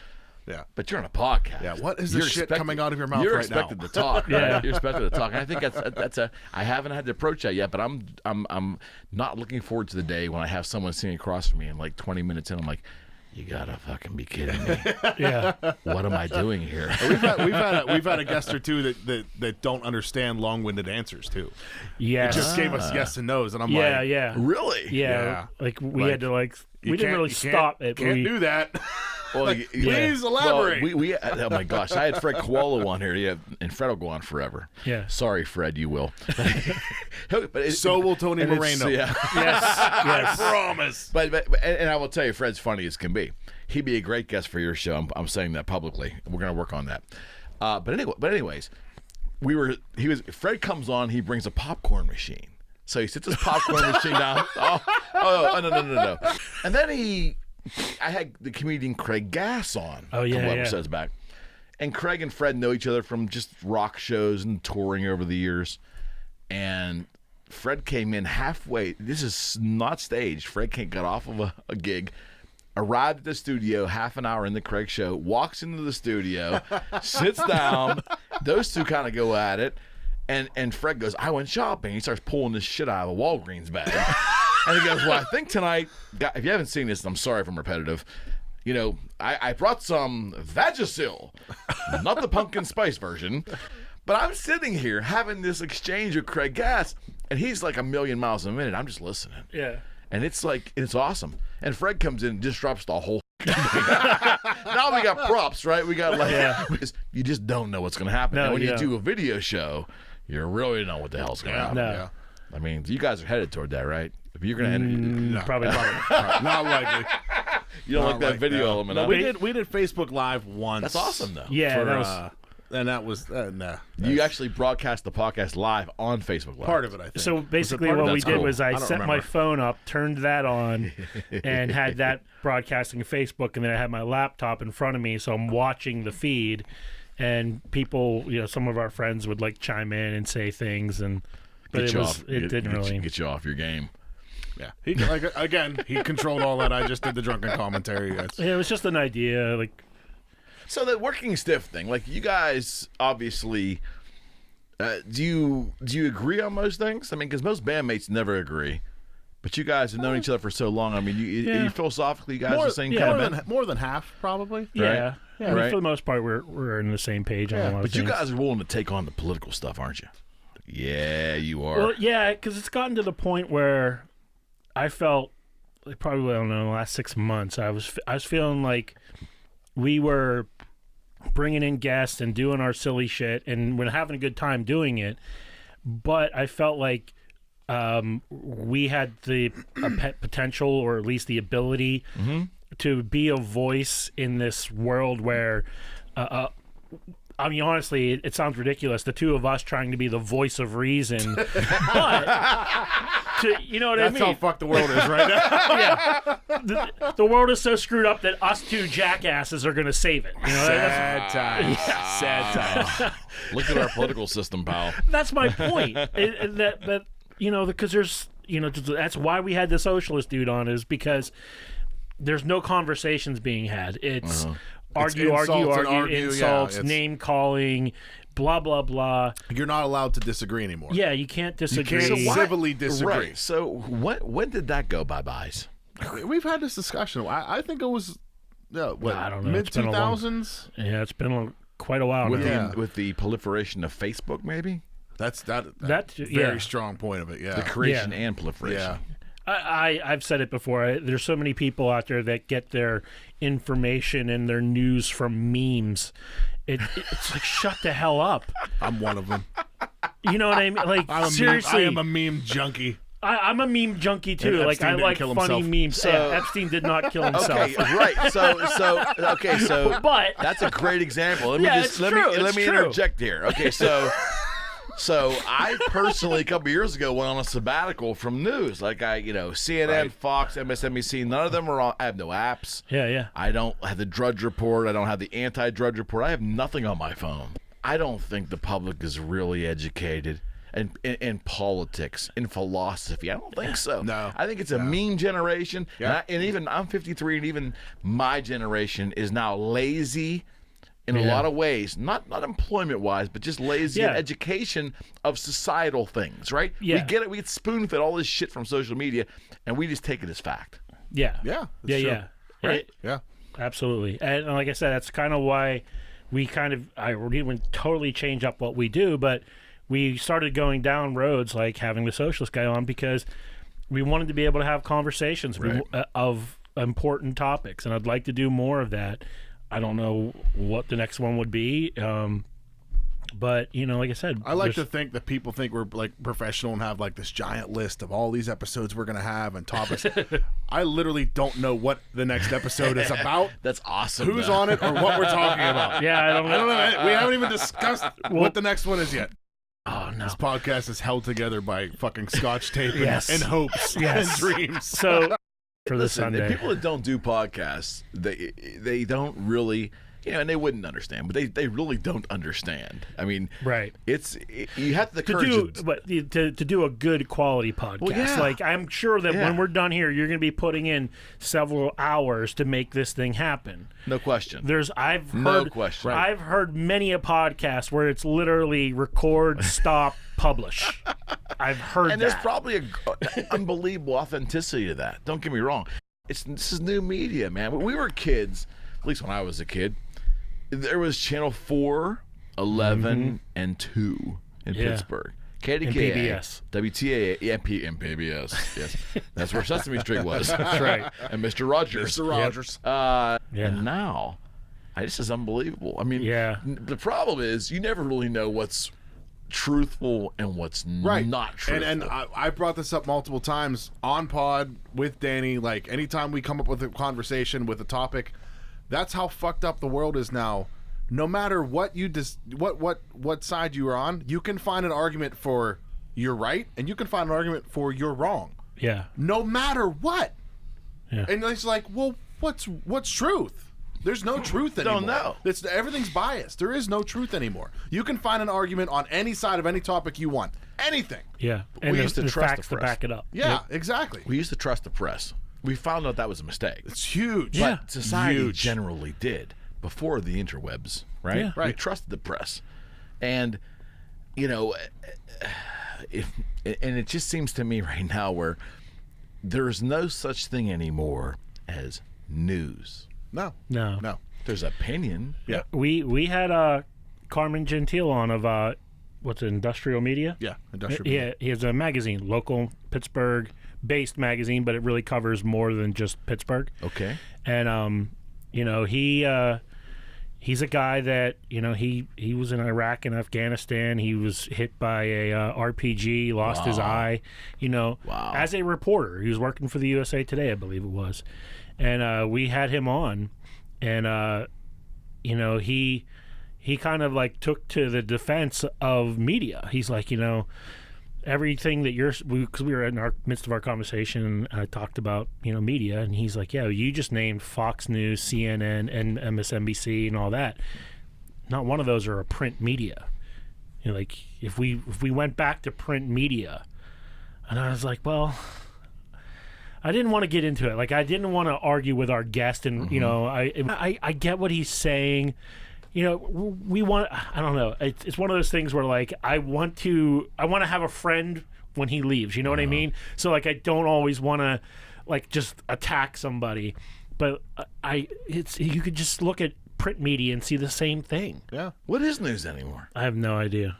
Yeah. But you're on a podcast. Yeah. What is the shit coming out of your mouth right now? You're expected to talk. Right? You're expected to talk. And I think I haven't had to approach that yet, but I'm not looking forward to the day when I have someone sitting across from me and like 20 minutes in, I'm like, you gotta fucking be kidding me. Yeah. What am I doing here? We've had a guest or two that don't understand long-winded ansers too. Yes. It just gave us yes and no's, and I'm Really? Yeah. Like we had to we didn't really stop it. Can't do that. Well, please elaborate. Well, oh my gosh, I had Fred Koala on here, and Fred will go on forever. Yeah. Sorry, Fred, you will. So will Tony Moreno. Yeah. Yes. I promise. But I will tell you, Fred's funny as can be. He'd be a great guest for your show. I'm saying that publicly. We're gonna work on that. But anyways, Fred comes on. He brings a popcorn machine. So he sits his popcorn machine down. No. And then I had the comedian Craig Gass on a couple episodes back. And Craig and Fred know each other from just rock shows and touring over the years. And Fred came in halfway. This is not staged. Fred got off of a gig, arrived at the studio half an hour in the Craig show, walks into the studio, sits down. Those two kind of go at it. And Fred goes, I went shopping. He starts pulling this shit out of a Walgreens bag. And he goes, well, I think tonight, if you haven't seen this, I'm sorry if I'm repetitive, you know, I brought some Vagisil, not the pumpkin spice version, but I'm sitting here having this exchange with Craig Gass, and he's like a million miles a minute. I'm just listening. Yeah. And it's like, it's awesome. And Fred comes in and disrupts the whole now we got props, right? We got you just don't know what's going to happen. No, and when you do a video show, you really know what the hell's going to happen. No. Yeah. I mean, you guys are headed toward that, right? If you're going to enter, Probably. Not likely. you don't Not like that video element. No, huh? we did Facebook Live once. That's awesome, though. Yeah. That was nah. You actually broadcast the podcast live on Facebook Live. Part of it, I think. So basically, part of what it? we That's did cool. was I don't set my remember. phone up, turned that on, and had that broadcasting Facebook, and then I had my laptop in front of me, so I'm watching the feed, and people, some of our friends would like chime in and say things, but it didn't really get you off your game. Yeah. He controlled all that. I just did the drunken commentary. Yeah, it was just an idea, like. So the working stiff thing, like you guys obviously, do you agree on most things? I mean, because most bandmates never agree, but you guys have known each other for so long. I mean, you philosophically, you guys are the same kind of more than half, probably. Yeah, yeah. I mean, Right. for the most part, we're on the same page on a lot of But you things. guys are willing to take on the political stuff, aren't you? Yeah, you are. Well, yeah, because it's gotten to the point where I felt like probably, I don't know, the last 6 months, I was feeling like we were bringing in guests and doing our silly shit, and we're having a good time doing it. But I felt like we had the potential, or at least the ability, to be a voice in this world where, I mean, honestly, it sounds ridiculous, the two of us trying to be the voice of reason, but you know what I mean? That's how fucked the world is right now. Yeah, the world is so screwed up that us two jackasses are going to save it. You know, Sad times. Sad times. Look at our political system, pal. that's my point. That because there's that's why we had the socialist dude on, is because there's no conversations being had. It's argue, insults, yeah, name calling, blah blah blah. You're not allowed to disagree anymore. Yeah, you can't disagree. You can't civilly disagree. Right. So when did that go bye-byes? We've had this discussion. I think it was I don't know. mid 2000s. Yeah, it's been quite a while now. With the proliferation of Facebook, maybe That's very yeah. strong point of it. Yeah, the creation and proliferation. yeah. I've said it before. There's so many people out there that get their information and their news from memes. It's like, shut the hell up. I'm one of them. You know what I mean? Like, seriously. I am a meme junkie. I'm a meme junkie too. And Like, Epstein I didn't like kill funny himself. memes. So- Yeah, Epstein did not kill himself. Okay, right. So But that's a great example. Let me Yeah, just it's let true, me let it's me true. interject here. Okay, so I personally a couple years ago went on a sabbatical from news. Like CNN, Right. Fox, MSNBC, none of them are on. I have no apps. yeah. I don't have the Drudge Report. I don't have the anti-Drudge Report. I have nothing on my phone. I don't think the public is really educated in politics, in philosophy. I don't think so. No. I think it's a meme generation. Yeah. And even I'm 53, and even my generation is now lazy in a lot of ways. Not employment-wise, but just lazy in education of societal things, right? Yeah. We get it. We get spoon-fed all this shit from social media, and we just take it as fact. Yeah. Yeah, that's true. Right? Yeah. Absolutely. And like I said, that's kind of why I didn't totally change up what we do, but we started going down roads like having the socialist guy on because we wanted to be able to have conversations of important topics, and I'd like to do more of that. I don't know what the next one would be, but like I said, I like to think that people think we're like professional and have like this giant list of all these episodes we're gonna have and topics. I literally don't know what the next episode is about, That's awesome. who's though. on it, or what we're talking about. Yeah, I don't I don't know. know. We haven't even discussed what the next one is yet. Oh no. This podcast is held together by fucking scotch tape Yes. and hopes Yes. and dreams. So for the Listen, Sunday, people that don't do podcasts, they don't really, and they wouldn't understand, but they really don't understand. I mean, right. You have the To courage. to do a good quality podcast. Well, yeah. Like, I'm sure that Yeah. when we're done here, you're going to be putting in several hours to make this thing happen. No question. I've No heard question. I've heard many a podcast where it's literally record, stop, publish. I've heard And there's that. probably an unbelievable authenticity to that. Don't get me wrong. This is new media, man. When we were kids, at least when I was a kid, there was Channel 4, 11, and 2 in Yeah. Pittsburgh. And KDKA, PBS. WTAA, and PBS. Yes, that's where Sesame Street was. That's right. And Mr. Rogers. Mr. Rogers. Yeah. And now, this is unbelievable. I mean, Yeah. the problem is you never really know what's truthful and what's not truthful. And I brought this up multiple times on pod with Danny. Like, anytime we come up with a conversation with a topic, that's how fucked up the world is now. No matter what what side you are on, you can find an argument for you're right, and you can find an argument for you're wrong. Yeah. No matter what. Yeah. And it's like, well, what's truth? There's no truth anymore. Don't know. Everything's biased. There is no truth anymore. You can find an argument on any side of any topic you want. Anything. Yeah. And used to the trust the facts to press. back it up. Yeah, exactly. we used to trust the press. We found out that was a mistake. It's huge. Yeah. But society Huge. generally did before the interwebs, right? Yeah. We Right. trusted the press. And, and it just seems to me right now where there's no such thing anymore as news. No. No. There's opinion. Yeah. We had Carmen Gentile on of what's it, Industrial Media? Yeah. Industrial. Yeah, he has a magazine, local Pittsburgh-based magazine, but it really covers more than just Pittsburgh. Okay. And he's a guy that he was in Iraq and Afghanistan. He was hit by a RPG, lost his eye. Wow. As a reporter, he was working for the USA Today, I believe it was, and we had him on, and he kind of like took to the defense of media. He's like, everything that because we were in our midst of our conversation, and I talked about media, and he's like, yeah, you just named Fox News, CNN, and MSNBC and all that. Not one of those are a print media. Like if we went back to print media, and I was like, well, I didn't want to get into it. Like, I didn't want to argue with our guest, and you know, I get what he's saying. You know, we want. I don't know. It's one of those things where like I want to have a friend when he leaves. You know what I mean? So like I don't always want to like just attack somebody, but you could just look at print media and see the same thing. Yeah. What is news anymore? I have no idea.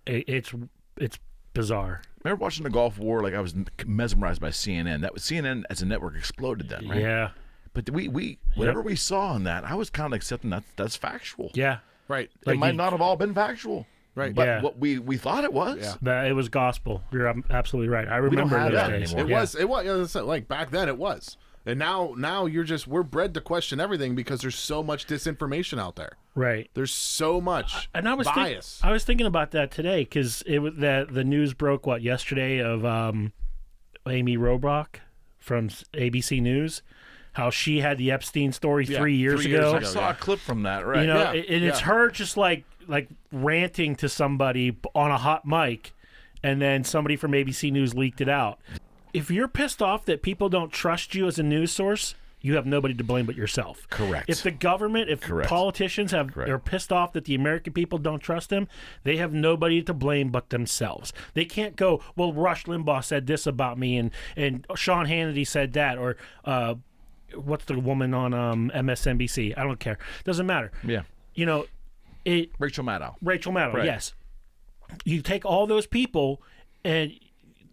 It's bizarre. Remember watching the Gulf War? Like I was mesmerized by CNN. That was CNN as a network exploded then, right? Yeah. But whatever we saw in that, I was kind of accepting that's factual. Yeah. Right. It might not have all been factual. Right. But what we thought it was. Yeah. That it was gospel. You're absolutely right. I remember have those that days. anymore. It was like back then it was. And now we're bred to question everything because there's so much disinformation out there. Right. There's so much bias. I was thinking about that today because it was the news broke yesterday of Amy Robach from ABC News, how she had the Epstein story 3 years ago. I saw a clip from that, right? You know, Yeah. and it's her just like ranting to somebody on a hot mic, and then somebody from ABC News leaked it out. If you're pissed off that people don't trust you as a news source, you have nobody to blame but yourself. Correct. If the government, if politicians are pissed off that the American people don't trust them, they have nobody to blame but themselves. They can't go, well, Rush Limbaugh said this about me, and Sean Hannity said that, or what's the woman on MSNBC? I don't care. Doesn't matter. Yeah. You know, Rachel Maddow. Right. Yes. You take all those people, and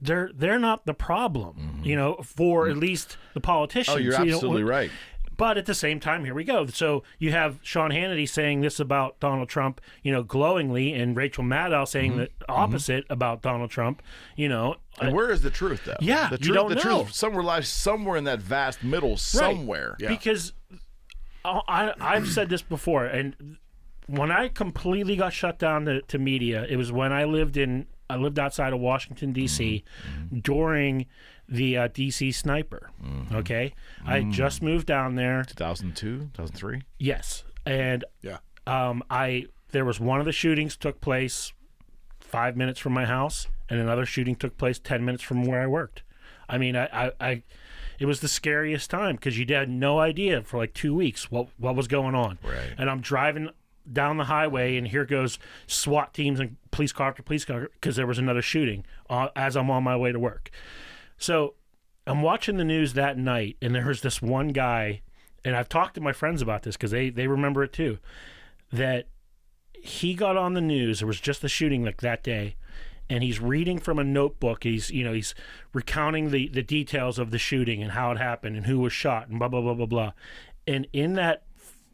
they're not the problem, you know, for at least the politicians. Oh, you're absolutely right. But at the same time, here we go. So you have Sean Hannity saying this about Donald Trump, you know, glowingly, and Rachel Maddow saying the opposite about Donald Trump, you know. And where is the truth, though? Yeah, the truth, you don't know. truth somewhere lies somewhere in that vast middle somewhere. Yeah. Because I've said this before, and when I completely got shut down to media, it was when I lived outside of Washington, D.C. during the D.C. Sniper, okay? I had just moved down there. 2002, 2003? Yes. And Yeah. there was one of the shootings took place 5 minutes from my house, and another shooting took place 10 minutes from where I worked. I mean, it was the scariest time because you had no idea for like 2 weeks what was going on. Right. And I'm driving down the highway, and here goes SWAT teams and police car after police car because there was another shooting as I'm on my way to work. So I'm watching the news that night, and there was this one guy, and I've talked to my friends about this because they remember it too, that he got on the news. There was just a shooting like that day, and he's reading from a notebook. He's recounting the details of the shooting and how it happened and who was shot and blah, blah, blah, blah, blah. And in that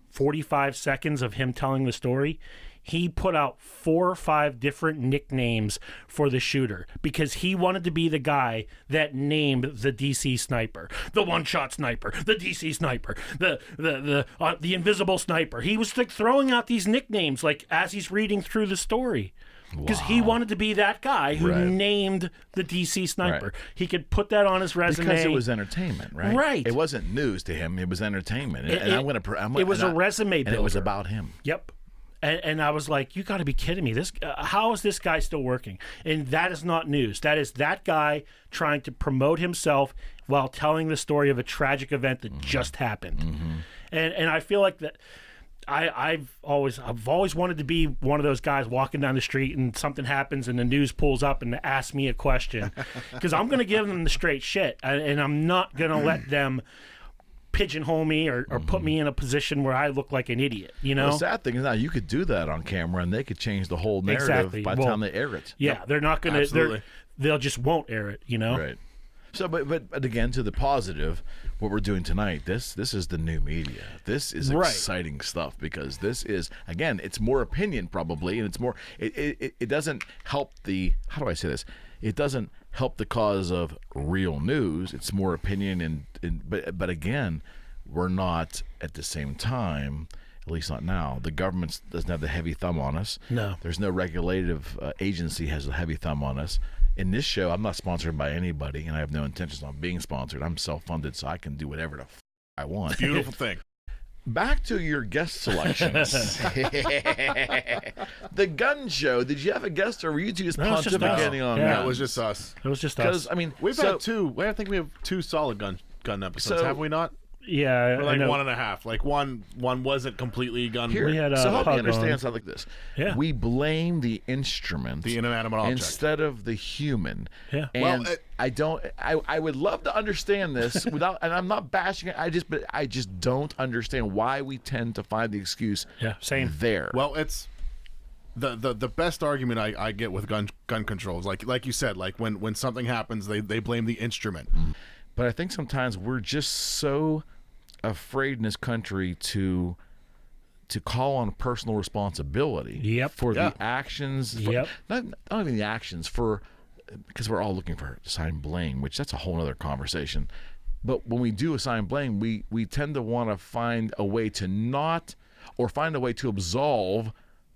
45 seconds of him telling the story, he put out 4 or 5 different nicknames for the shooter because he wanted to be the guy that named the DC sniper, the one-shot sniper, the DC sniper, the invisible sniper. He was like throwing out these nicknames like as he's reading through the story because he wanted to be that guy who named the DC sniper. Right. He could put that on his resume Because it was entertainment, right? Right. It wasn't news to him. It was entertainment. It was a resume builder. And it was about him. Yep. And I was like, you got to be kidding me. How is this guy still working? And that is not news. That is that guy trying to promote himself while telling the story of a tragic event that just happened. And I feel like that I've always wanted to be one of those guys walking down the street and something happens and the news pulls up and asks me a question because I'm going to give them the straight shit and I'm not going to let them pigeonhole me or put me in a position where I look like an idiot, you know? The sad thing is now you could do that on camera and they could change the whole narrative by the time they air it. Yeah, they're not going to, they'll just won't air it, you know? Right. So, but again, to the positive, what we're doing tonight, this is the new media. This is exciting stuff because this is, again, it's more opinion probably, and it's more, it doesn't help the, how do I say this? It doesn't help the cause of real news. It's more opinion, but again, we're not at the same time, at least not now. The government doesn't have the heavy thumb on us. No. There's no regulative agency has a heavy thumb on us. In this show, I'm not sponsored by anybody, and I have no intentions on being sponsored. I'm self-funded, so I can do whatever the I want. Beautiful thing. back to your guest selections. The gun show. Did you have a guest, or were you two just No, it's just pontificating us. on Yeah. guns? It was just us. It was just Because us. I mean, We've so, had two. I think we have two solid gun episodes. So- have we not? Yeah, Or I like know. 1.5. Like one wasn't completely gun. Here, We had, so help me Pug understand on. something like this. Yeah. We blame the instrument, The inanimate object. instead of the human. Yeah. And Well, I would love to understand this without, and I'm not bashing it. But I just don't understand why we tend to find the excuse. Yeah, same. There. Well, it's the best argument I get with gun controls. Like you said, like when something happens, they blame the instrument. But I think sometimes we're just so afraid in this country to call on personal responsibility Yep. for Yeah. the actions. Yep. Not even the actions, because we're all looking for assign blame, which that's a whole other conversation. But when we do assign blame, we tend to want to find a way to not, or find a way to absolve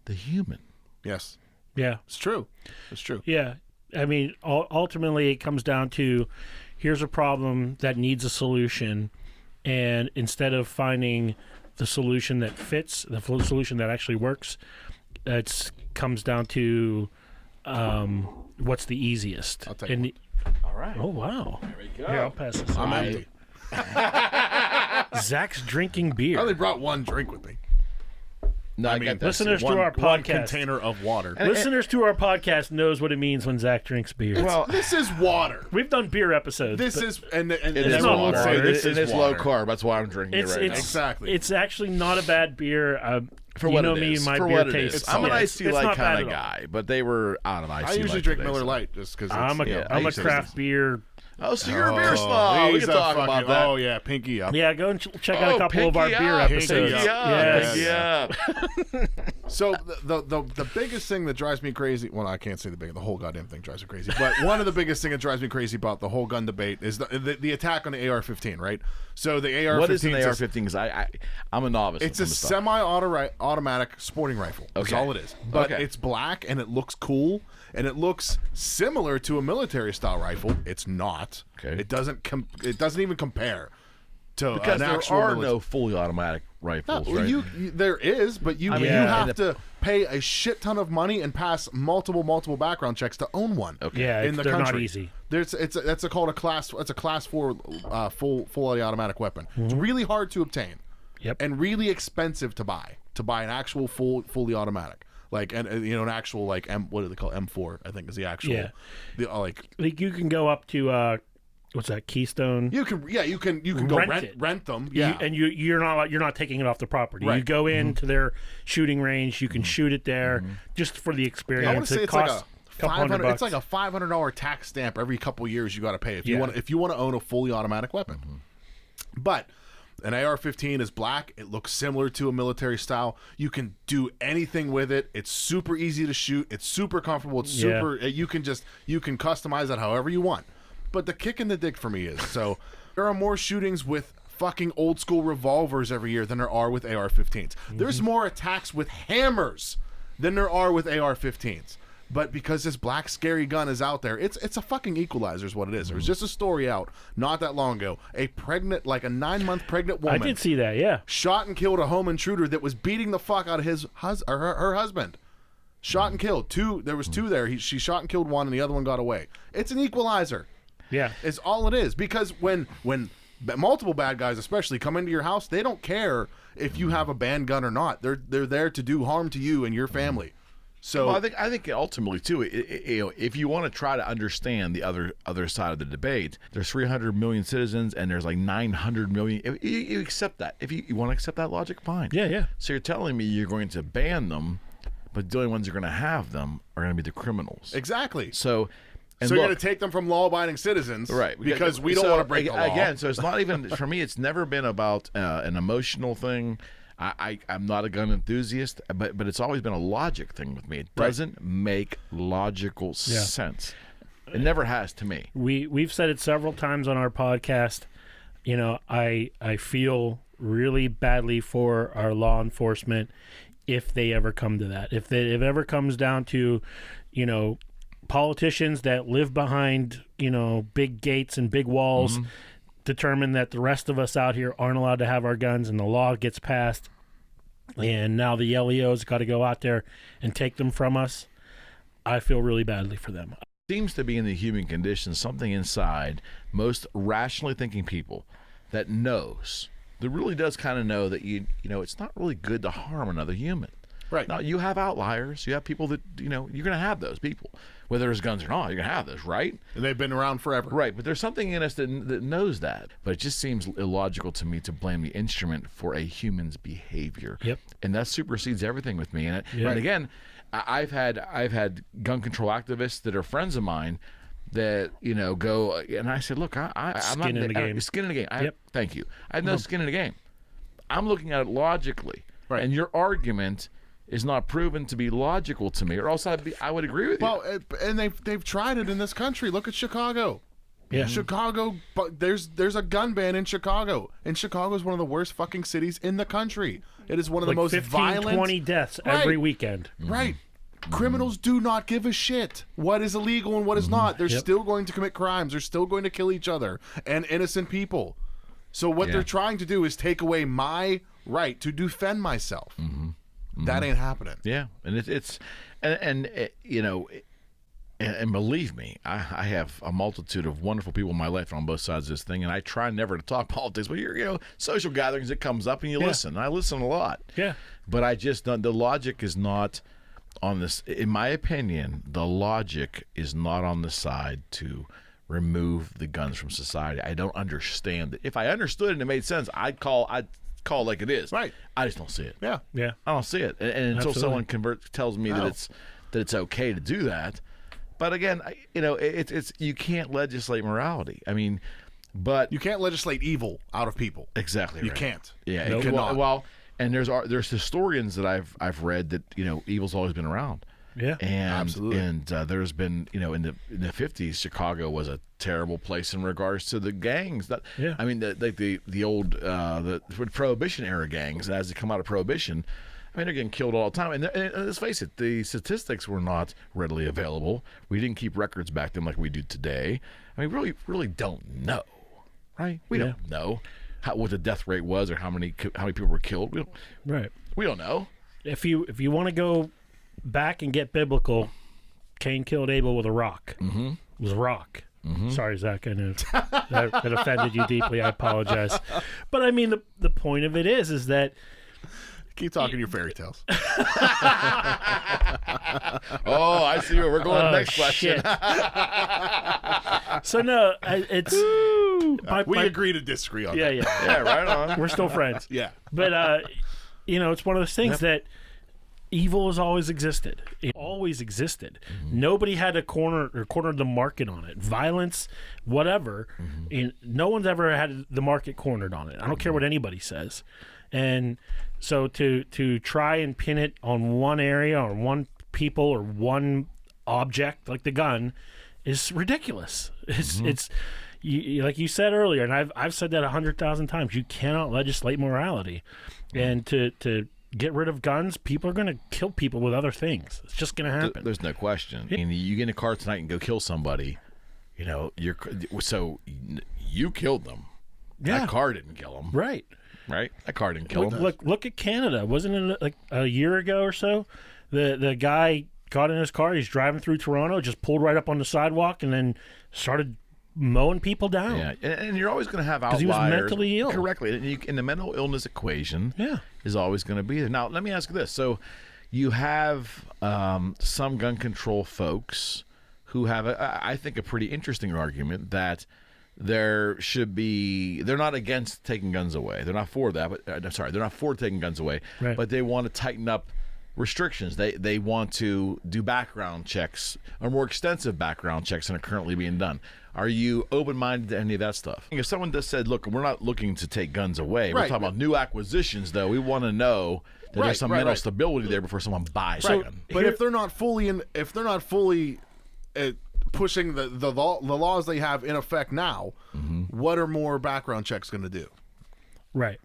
the human. Yes, Yeah. it's true. It's true. Yeah. I mean, ultimately, it comes down to here's a problem that needs a solution. And instead of finding the solution that fits, the solution that actually works, it comes down to what's the easiest. I'll take And one. All right. oh, wow. There we go. Here, I'll pass this. I'm on. empty. Zach's drinking I beer. only brought one drink with me. No, I mean, got that. listeners to One our podcast. container of water. Listeners to our podcast knows what it means when Zach drinks beer. Well, This is water. We've done beer episodes. This but is and it and is not everyone water. will say this It is is low water. carb. That's why I'm drinking it right now. Exactly. It's actually not a bad beer. For you what know it me, is. my For beer what it taste. is. I'm an yeah, iced tea it's light not bad kind of at all. guy, but they were out of iced I tea usually light drink today, Miller so. Lite just because I'm I a used to- craft beer. Oh, so you're a beer snob. We he's can a talk about fucking- that. Oh yeah, pinky up. Yeah, go and check out a couple of our pinky beer up, episodes. Pinky up, Yes. pinky up. So the biggest thing that drives me crazy, well, I can't say the whole goddamn thing drives me crazy, but one of the biggest thing that drives me crazy about the whole gun debate is the attack on the AR-15, right? So the AR-15 What is an AR-15? Because I'm a novice. It's with a some of this stuff. semi-automatic sporting rifle. That's Okay. all it is. But Okay. it's black and it looks cool and it looks similar to a military-style rifle. It's not. Okay. It doesn't even compare to Because an there actual are military. no fully automatic rifles, right? You there is, but you mean, you yeah, have and to pay a shit ton of money and pass multiple background checks to own one. Okay. Yeah, in the they're country. not easy. It's called a class. It's a class 4 fully automatic weapon. It's really hard to obtain. Yep. And really expensive to buy. To buy an actual fully automatic, like an actual like what do they call M4? I think is the actual. Yeah. Like Like you can go up to what's that, Keystone? you can go rent them. Yeah. You're not taking it off the property. You Right. go into their shooting range. You can shoot it there just for the experience. I want to say It it's like costs a couple $100. $500. It's like a $500 tax stamp every couple years you got to pay if you want to own a fully automatic weapon. But an AR-15 is black. It looks similar to a military style. You can do anything with it. It's super easy to shoot. It's super comfortable. It's super. You can customize it however you want. But the kick in the dick for me is so there are more shootings with fucking old school revolvers every year than there are with AR-15s. There's more attacks with hammers than there are with AR-15s. But because this black scary gun is out there, it's a fucking equalizer is what it is. There was just a story out not that long ago. A 9-month pregnant woman I did see that. Yeah. shot and killed a home intruder that was beating the fuck out of her husband. Shot and killed two. There was two there. She shot and killed one, and the other one got away. It's an equalizer. Yeah. Is all it is. Because when multiple bad guys, especially, come into your house, they don't care if you have a banned gun or not. They're there to do harm to you and your family. So Well, I think ultimately too, if you want to try to understand the other side of the debate, there's 300 million citizens and there's like 900 million. If you accept that, if you want to accept that logic, fine. Yeah. So you're telling me you're going to ban them, but the only ones who are going to have them are going to be the criminals. exactly. So. And So you're look, going to take them from law-abiding citizens, right? Because we don't want to break the law. Again, so it's not even for me. It's never been about an emotional thing. I'm not a gun enthusiast, but it's always been a logic thing with me. It doesn't make logical sense. It never has to me. We've said it several times on our podcast. You know, I feel really badly for our law enforcement if they ever come to that. If it ever comes down to, politicians that live behind, big gates and big walls, determine that the rest of us out here aren't allowed to have our guns, and the law gets passed, and now the LEO's got to go out there and take them from us, I feel really badly for them. Seems to be in the human condition something inside most rationally thinking people that knows, that really does kind of know that you know it's not really good to harm another human. Right. Now, you have outliers. You have people that, you're going to have those people. Whether there's guns or not, you're going to have those, right? And they've been around forever. Right, but there's something in us that knows that. But it just seems illogical to me to blame the instrument for a human's behavior. Yep. And that supersedes everything with me. And Right. again, I've had gun control activists that are friends of mine that go, and I said, look, I'm not Skin in the game. Skin in the game. Yep. Thank you. I have no skin in the game. I'm looking at it logically, Right. and your argument is not proven to be logical to me, or else I would agree with you. Well, and they've tried it in this country. Look at Chicago. Yeah. Chicago, but there's a gun ban in Chicago, and Chicago is one of the worst fucking cities in the country. It is one of Like the most 15, violent. 20 deaths Right. every weekend. Right. Criminals do not give a shit what is illegal and what is not. They're still going to commit crimes. They're still going to kill each other and innocent people. So what they're trying to do is take away my right to defend myself. That ain't happening. Yeah, and and believe me, I have a multitude of wonderful people in my life on both sides of this thing, and I try never to talk politics. But social gatherings, it comes up and you listen. And I listen a lot. Yeah. But I just don't. The logic is not on this. In my opinion, the logic is not on the side to remove the guns from society. I don't understand it. If I understood it and it made sense, I'd call like it is. Right. I just don't see it. Yeah. Yeah. I don't see it, and until Absolutely. someone tells me that it's okay to do that. But again, it's you can't legislate morality. I mean, but You can't legislate evil out of people. exactly You right. can't. Yeah, You cannot. well, and there's historians that I've read that evil's always been around. Yeah. And Absolutely. and there's been in the 50s, Chicago was a terrible place in regards to the gangs. Yeah. I mean the old the Prohibition era gangs. As they come out of Prohibition, I mean they're getting killed all the time. And let's face it, the statistics were not readily available. We didn't keep records back then like we do today. I mean, really don't know, right? We don't know what the death rate was or how many people were killed. Right. We don't know. If you want to go back and get biblical, Cain killed Abel with a rock. Mm-hmm. It was a rock. Mm-hmm. Sorry, Zach. I know that offended you deeply. I apologize. But I mean, the point of it is that Keep talking your fairy tales. Oh, I see where we're going. Next question. shit. So no, it's We agree to disagree on yeah, that. yeah. Yeah, right on. We're still friends. Yeah. But it's one of those things that evil has always existed. It always existed. Nobody had a corner the market on it. Violence, whatever. And no one's ever had the market cornered on it. I don't care what anybody says. And so to try and pin it on one area or one people or one object like the gun is ridiculous. It's like you said earlier, and I've said that 100,000 times. You cannot legislate morality, and to get rid of guns, people are going to kill people with other things. It's just going to happen. There's no question. I mean, you get in a car tonight and go kill somebody. You killed them. Yeah. That car didn't kill them. Right. Right. That car didn't kill them. Look at Canada. Wasn't it like a year ago or so? The guy got in his car. He's driving through Toronto, just pulled right up on the sidewalk, and then started mowing people down. Yeah, and you're always going to have outliers. Because he was mentally ill. Correctly. And the mental illness equation is always going to be there. Now, let me ask you this. So you have some gun control folks who have, I think, a pretty interesting argument that they're not against taking guns away. They're not for that. But they're not for taking guns away. Right. But they want to tighten up restrictions. They want to do background checks or more extensive background checks than are currently being done. Are you open-minded to any of that stuff? If someone just said, look, we're not looking to take guns away. We're talking about new acquisitions, though. We want to know that there's some mental stability there before someone buys a gun. But if they're not fully pushing the laws they have in effect now, what are more background checks going to do? Right.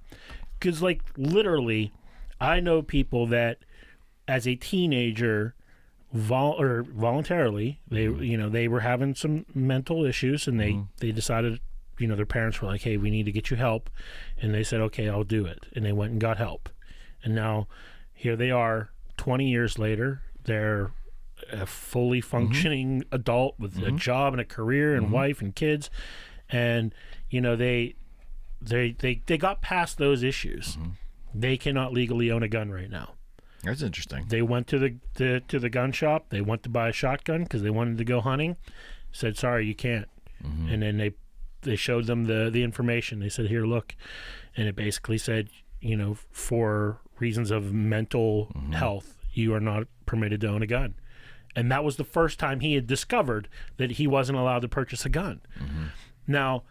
Because, like, literally, I know people that as a teenager voluntarily they were having some mental issues and they decided their parents were like, hey, we need to get you help. And they said, okay, I'll do it. And they went and got help. And now here they are 20 years later. They're a fully functioning adult with a job and a career and wife and kids. And, they got past those issues. They cannot legally own a gun right now. That's interesting. They went to the gun shop. They went to buy a shotgun because they wanted to go hunting. Said, sorry, you can't. And then they showed them the information. They said, here, look. And it basically said, for reasons of mental health, you are not permitted to own a gun. And that was the first time he had discovered that he wasn't allowed to purchase a gun. Now,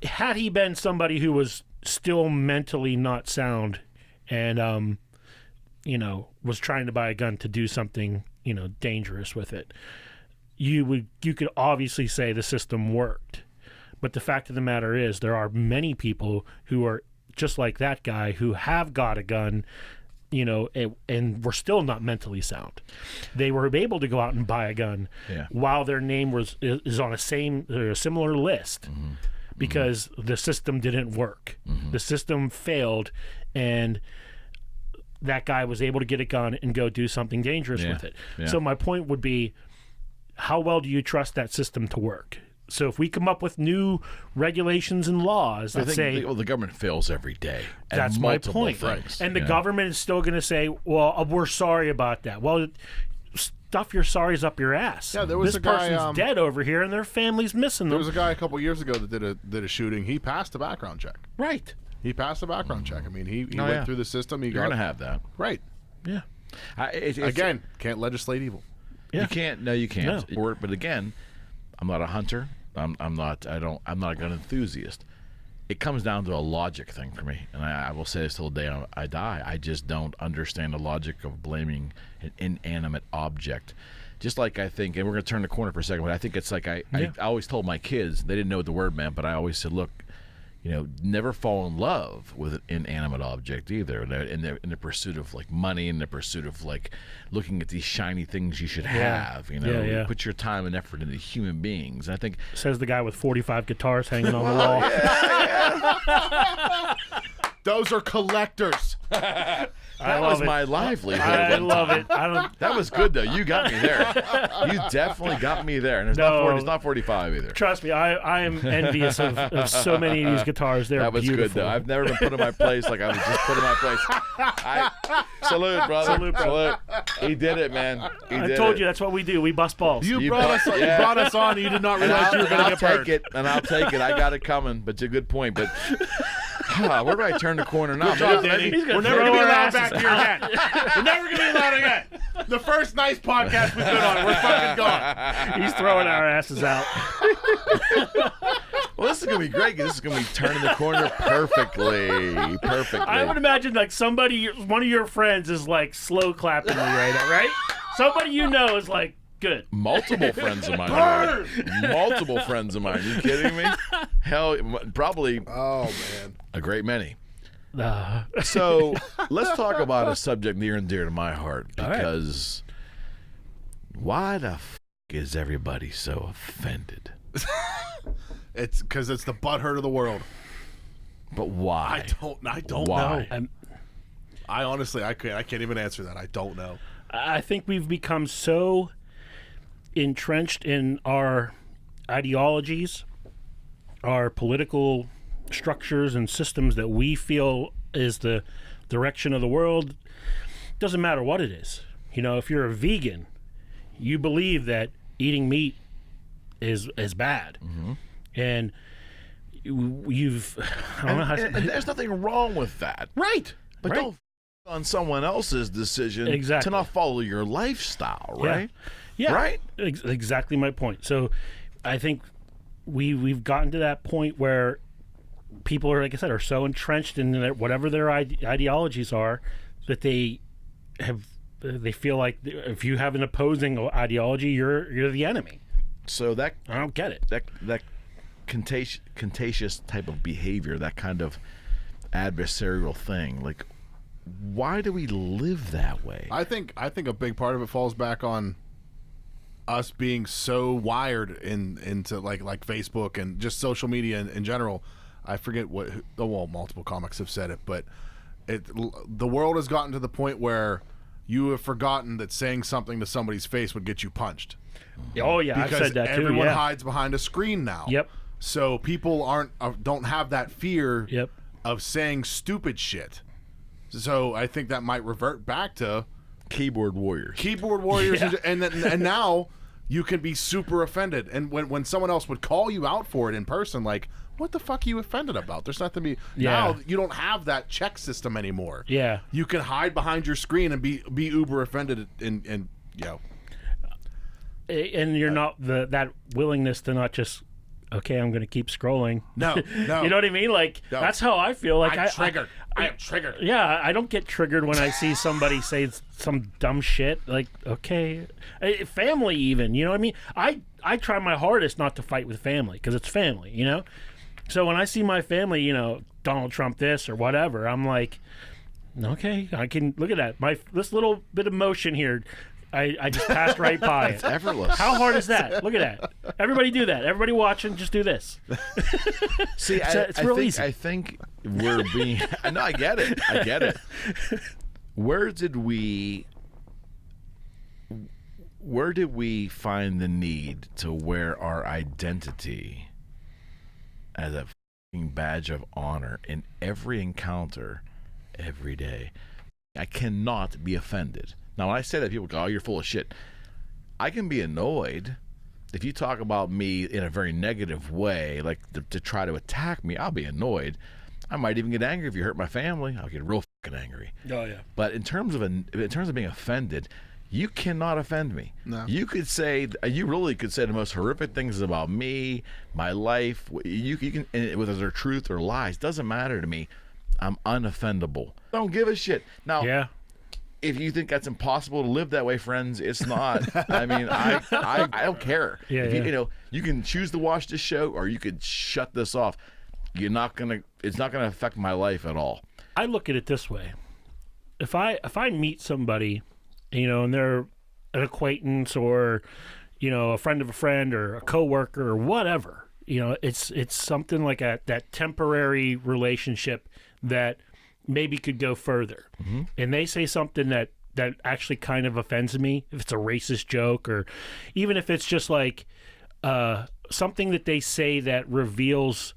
had he been somebody who was still mentally not sound and, was trying to buy a gun to do something, dangerous with it, you could obviously say the system worked. But the fact of the matter is there are many people who are just like that guy who have got a gun, and were still not mentally sound. They were able to go out and buy a gun while their name is on a similar list because the system didn't work. The system failed, and that guy was able to get a gun and go do something dangerous with it. So my point would be, how well do you trust that system to work? So if we come up with new regulations and laws that say... the government fails every day. That's my point. Things, and the government is still going to say, well, we're sorry about that. Well, stuff your sorries up your ass. Yeah, there was this a guy, person's dead over here and their family's missing them. There was a guy a couple years ago that did a shooting. He passed a background check. Right. He passed a background check. I mean, he went through the system. You're going to have that. Right. Yeah. Again, can't legislate evil. Yeah. You can't. No, you can't. No. But again, I'm not a hunter. I'm not a gun enthusiast. It comes down to a logic thing for me, and I will say this till the day I die. I just don't understand the logic of blaming an inanimate object. Just like I think, and we're going to turn the corner for a second, but I think it's like I always told my kids, they didn't know what the word meant, but I always said, look, never fall in love with an inanimate object either. In the pursuit of like money, in the pursuit of like looking at these shiny things you should have. Put your time and effort into human beings. And I think says the guy with 45 guitars hanging on the wall. Those are collectors. That was my livelihood. I love it. That was good though. You got me there. You definitely got me there. And it's not 45 either. Trust me, I am envious of so many of these guitars. They're that was beautiful. Good though. I've never been put in my place like I was just put in my place. Salute, brother. Salute. He did it, man. I told you that's what we do. We bust balls. You brought us on. And you did not realize you were going to get burned. I'll take it. I got it coming. But it's a good point. But where do I turn the corner now? Good job, Danny. We're never going to be allowed back here again. We're never going to be allowed again. The first nice podcast we've been on, we're fucking gone. He's throwing our asses out. Well, this is going to be great because this is going to be turning the corner perfectly. I would imagine like one of your friends is like slow clapping me right? Somebody is like, good. Multiple friends of mine. Multiple friends of mine. Are you kidding me? Hell, probably. Oh, man. A great many. So let's talk about a subject near and dear to my heart because why the f*** is everybody so offended? It's because it's the butthurt of the world. But why? I don't why? know. I honestly, I can't even answer that. I don't know. I think we've become so entrenched in our ideologies, our political structures and systems that we feel is the direction of the world. Doesn't matter what it is. If you're a vegan, you believe that eating meat is bad. And you've I don't know how and there's nothing wrong with that. Right. But don't on someone else's decision to not follow your lifestyle, right? Yeah. Right? Exactly my point. So I think we've gotten to that point where people are, like I said, are so entrenched in whatever their ideologies are that they feel like if you have an opposing ideology, you're the enemy. So that I don't get it. That contagious type of behavior, that kind of adversarial thing, like why do we live that way? I think a big part of it falls back on us being so wired into like Facebook and just social media in general. I forget multiple comics have said it, but the world has gotten to the point where you have forgotten that saying something to somebody's face would get you punched. Oh yeah, because I've said that too. Everyone Yeah. hides behind a screen now. Yep. So people don't have that fear Yep. of saying stupid shit. So I think that might revert back to Keyboard warriors. Yeah. and now you can be super offended. And when someone else would call you out for it in person, like, what the fuck are you offended about? There's nothing to be. Yeah. Now you don't have that check system anymore. Yeah. You can hide behind your screen and be uber offended and And you're not that willingness to not just, okay, I'm going to keep scrolling. No. You know what I mean? Like, that's how I feel. Like I'm triggered. I am triggered. Yeah, I don't get triggered when I see somebody say some dumb shit. Like, okay, family even. You know what I mean? I try my hardest not to fight with family because it's family. You know, so when I see my family, you know, Donald Trump this or whatever, I'm like, okay, I can look at that. This little bit of motion here. I just passed right by it. It's effortless. How hard is that? Look at that. Everybody do that. Everybody watching, just do this. See, it's real easy. I think we're being. No, I get it. Where did we find the need to wear our identity as a fucking badge of honor in every encounter, every day? I cannot be offended. Now, when I say that, people go, oh, you're full of shit. I can be annoyed if you talk about me in a very negative way, like to try to attack me. I'll be annoyed. I might even get angry if you hurt my family. I'll get real fucking angry. Oh, yeah. But in terms of being offended, you cannot offend me. No. You really could say the most horrific things about me, my life. You can, whether they're truth or lies, doesn't matter to me. I'm unoffendable. I don't give a shit. Now, Yeah. if you think that's impossible to live that way, friends, it's not. I mean, I don't care. Yeah, if yeah. You know, you can choose to watch this show or you could shut this off. It's not gonna affect my life at all. I look at it this way: if I meet somebody, you know, and they're an acquaintance or, you know, a friend of a friend or a coworker or whatever, you know, it's something like that temporary relationship that maybe could go further. Mm-hmm. And they say something that actually kind of offends me, if it's a racist joke or even if it's just like something that they say that reveals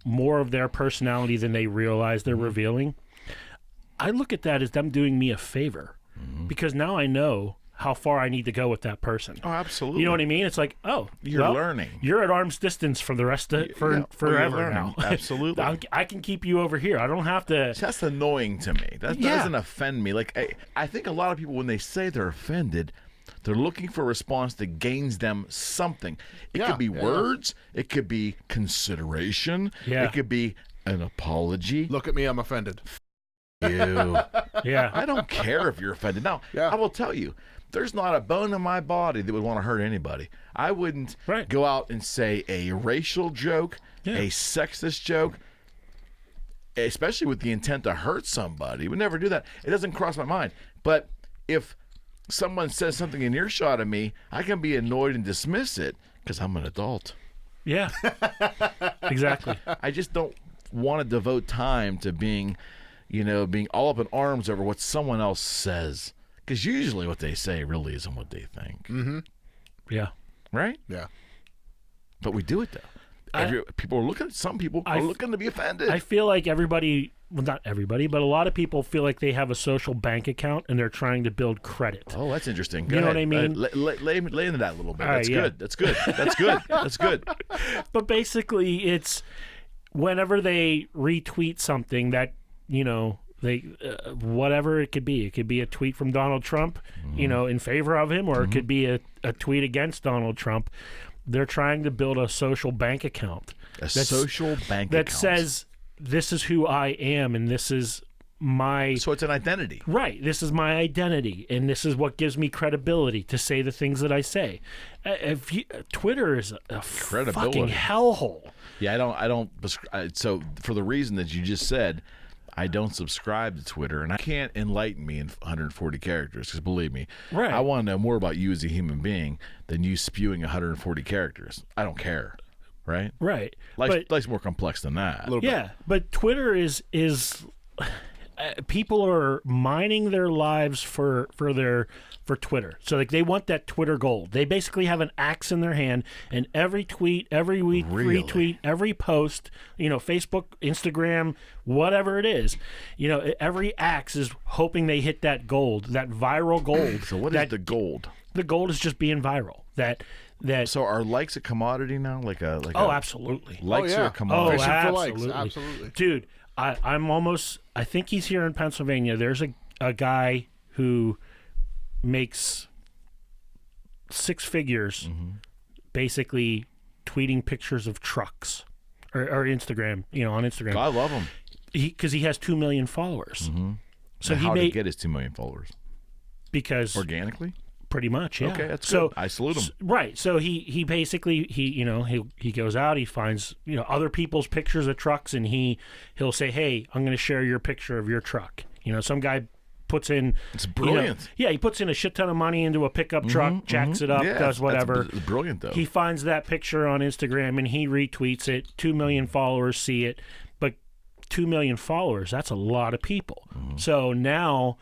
more of their personality than they realize they're revealing. I look at that as them doing me a favor because now I know how far I need to go with that person. Oh, absolutely. You know what I mean? It's like, oh, You're learning. You're at arm's distance for the rest of forever now. Absolutely. I can keep you over here. I don't have to. That's annoying to me. That doesn't offend me. Like I think a lot of people, when they say they're offended, they're looking for a response that gains them something. It could be words. It could be consideration. Yeah. It could be an apology. look at me, I'm offended. You. Yeah. I don't care if you're offended. Now, I will tell you, there's not a bone in my body that would want to hurt anybody. I wouldn't go out and say a racial joke, a sexist joke, especially with the intent to hurt somebody. Would never do that. It doesn't cross my mind. But if someone says something in earshot of me, I can be annoyed and dismiss it because I'm an adult. Yeah. Exactly. I just don't want to devote time to being all up in arms over what someone else says. Because usually what they say really isn't what they think. Mm-hmm. Yeah. Right? Yeah. But we do it, though. Some people are looking to be offended. I feel like everybody, well, not everybody, but a lot of people feel like they have a social bank account and they're trying to build credit. Oh, that's interesting. Go You know ahead. what I mean? Lay into that a little bit. All right, That's yeah. good. That's good. That's good. That's good. But basically, it's whenever they retweet something that, you know, they whatever it could be a tweet from Donald Trump, you know, in favor of him, or it could be a tweet against Donald Trump. They're trying to build a social bank account. Social bank that account. says this is who I am and this is my So it's an identity. right. This is my identity and this is what gives me credibility to say the things that I say. Twitter is a fucking hellhole. Yeah, I don't. So for the reason that you just said, I don't subscribe to Twitter, and I can't enlighten me in 140 characters, because believe me, Right. I want to know more about you as a human being than you spewing 140 characters. I don't care, right? Right. Life's more complex than that. A little bit. Yeah, but Twitter is people are mining their lives for Twitter. So like they want that Twitter gold. They basically have an axe in their hand, and every tweet, every week, Really? retweet, every post, Facebook, Instagram, whatever it is, every axe is hoping they hit that gold, that viral gold. So what is the gold? The gold is just being viral. That So are likes a commodity now? absolutely. Likes yeah. are a commodity. Fishing for absolutely. likes, absolutely. Dude, I think he's here in Pennsylvania. There's a guy who makes six figures basically tweeting pictures of trucks or Instagram, on Instagram. I love him. Because he has 2 million followers. So How he did he made get his 2 million followers? because Organically? pretty much, yeah. Okay, that's so good. I salute him. Right. So he basically he goes out, he finds other people's pictures of trucks, and he'll say, hey, I'm going to share your picture of your truck. Some guy puts in. It's brilliant. He puts in a shit ton of money into a pickup truck, jacks it up, Yeah, does whatever. It's brilliant, though. He finds that picture on Instagram and he retweets it. 2 million followers see it, but 2 million followers, that's a lot of people. So now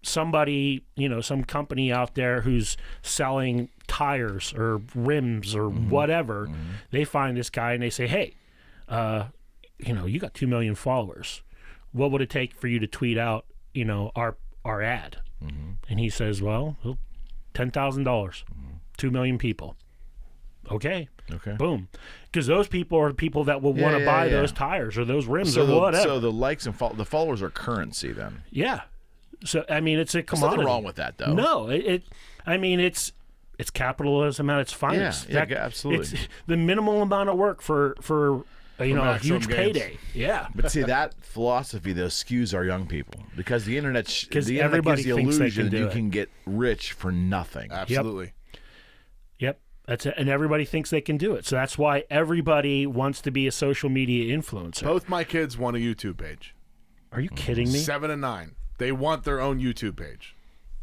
somebody, some company out there who's selling tires or rims or whatever, they find this guy and they say, hey, you got 2 million followers. What would it take for you to tweet out, our ad? And he says, well, $10,000, 2 million people. Okay. Boom. Because those people are people that will want to buy those tires or those rims or whatever. So the likes and the followers are currency then. Yeah. So it's a There's commodity. nothing wrong with that, though. No, it's capitalism at its finest. Yeah, absolutely. It's the minimal amount of work for a maximum huge gains. payday. Yeah. But see, that philosophy, though, skews our young people because the internet gives the everybody thinks they illusion can that do you it. can get rich for nothing. Absolutely. Yep. That's it. And everybody thinks they can do it. So that's why everybody wants to be a social media influencer. Both my kids want a YouTube page. Are you kidding me? 7 and 9. They want their own YouTube page.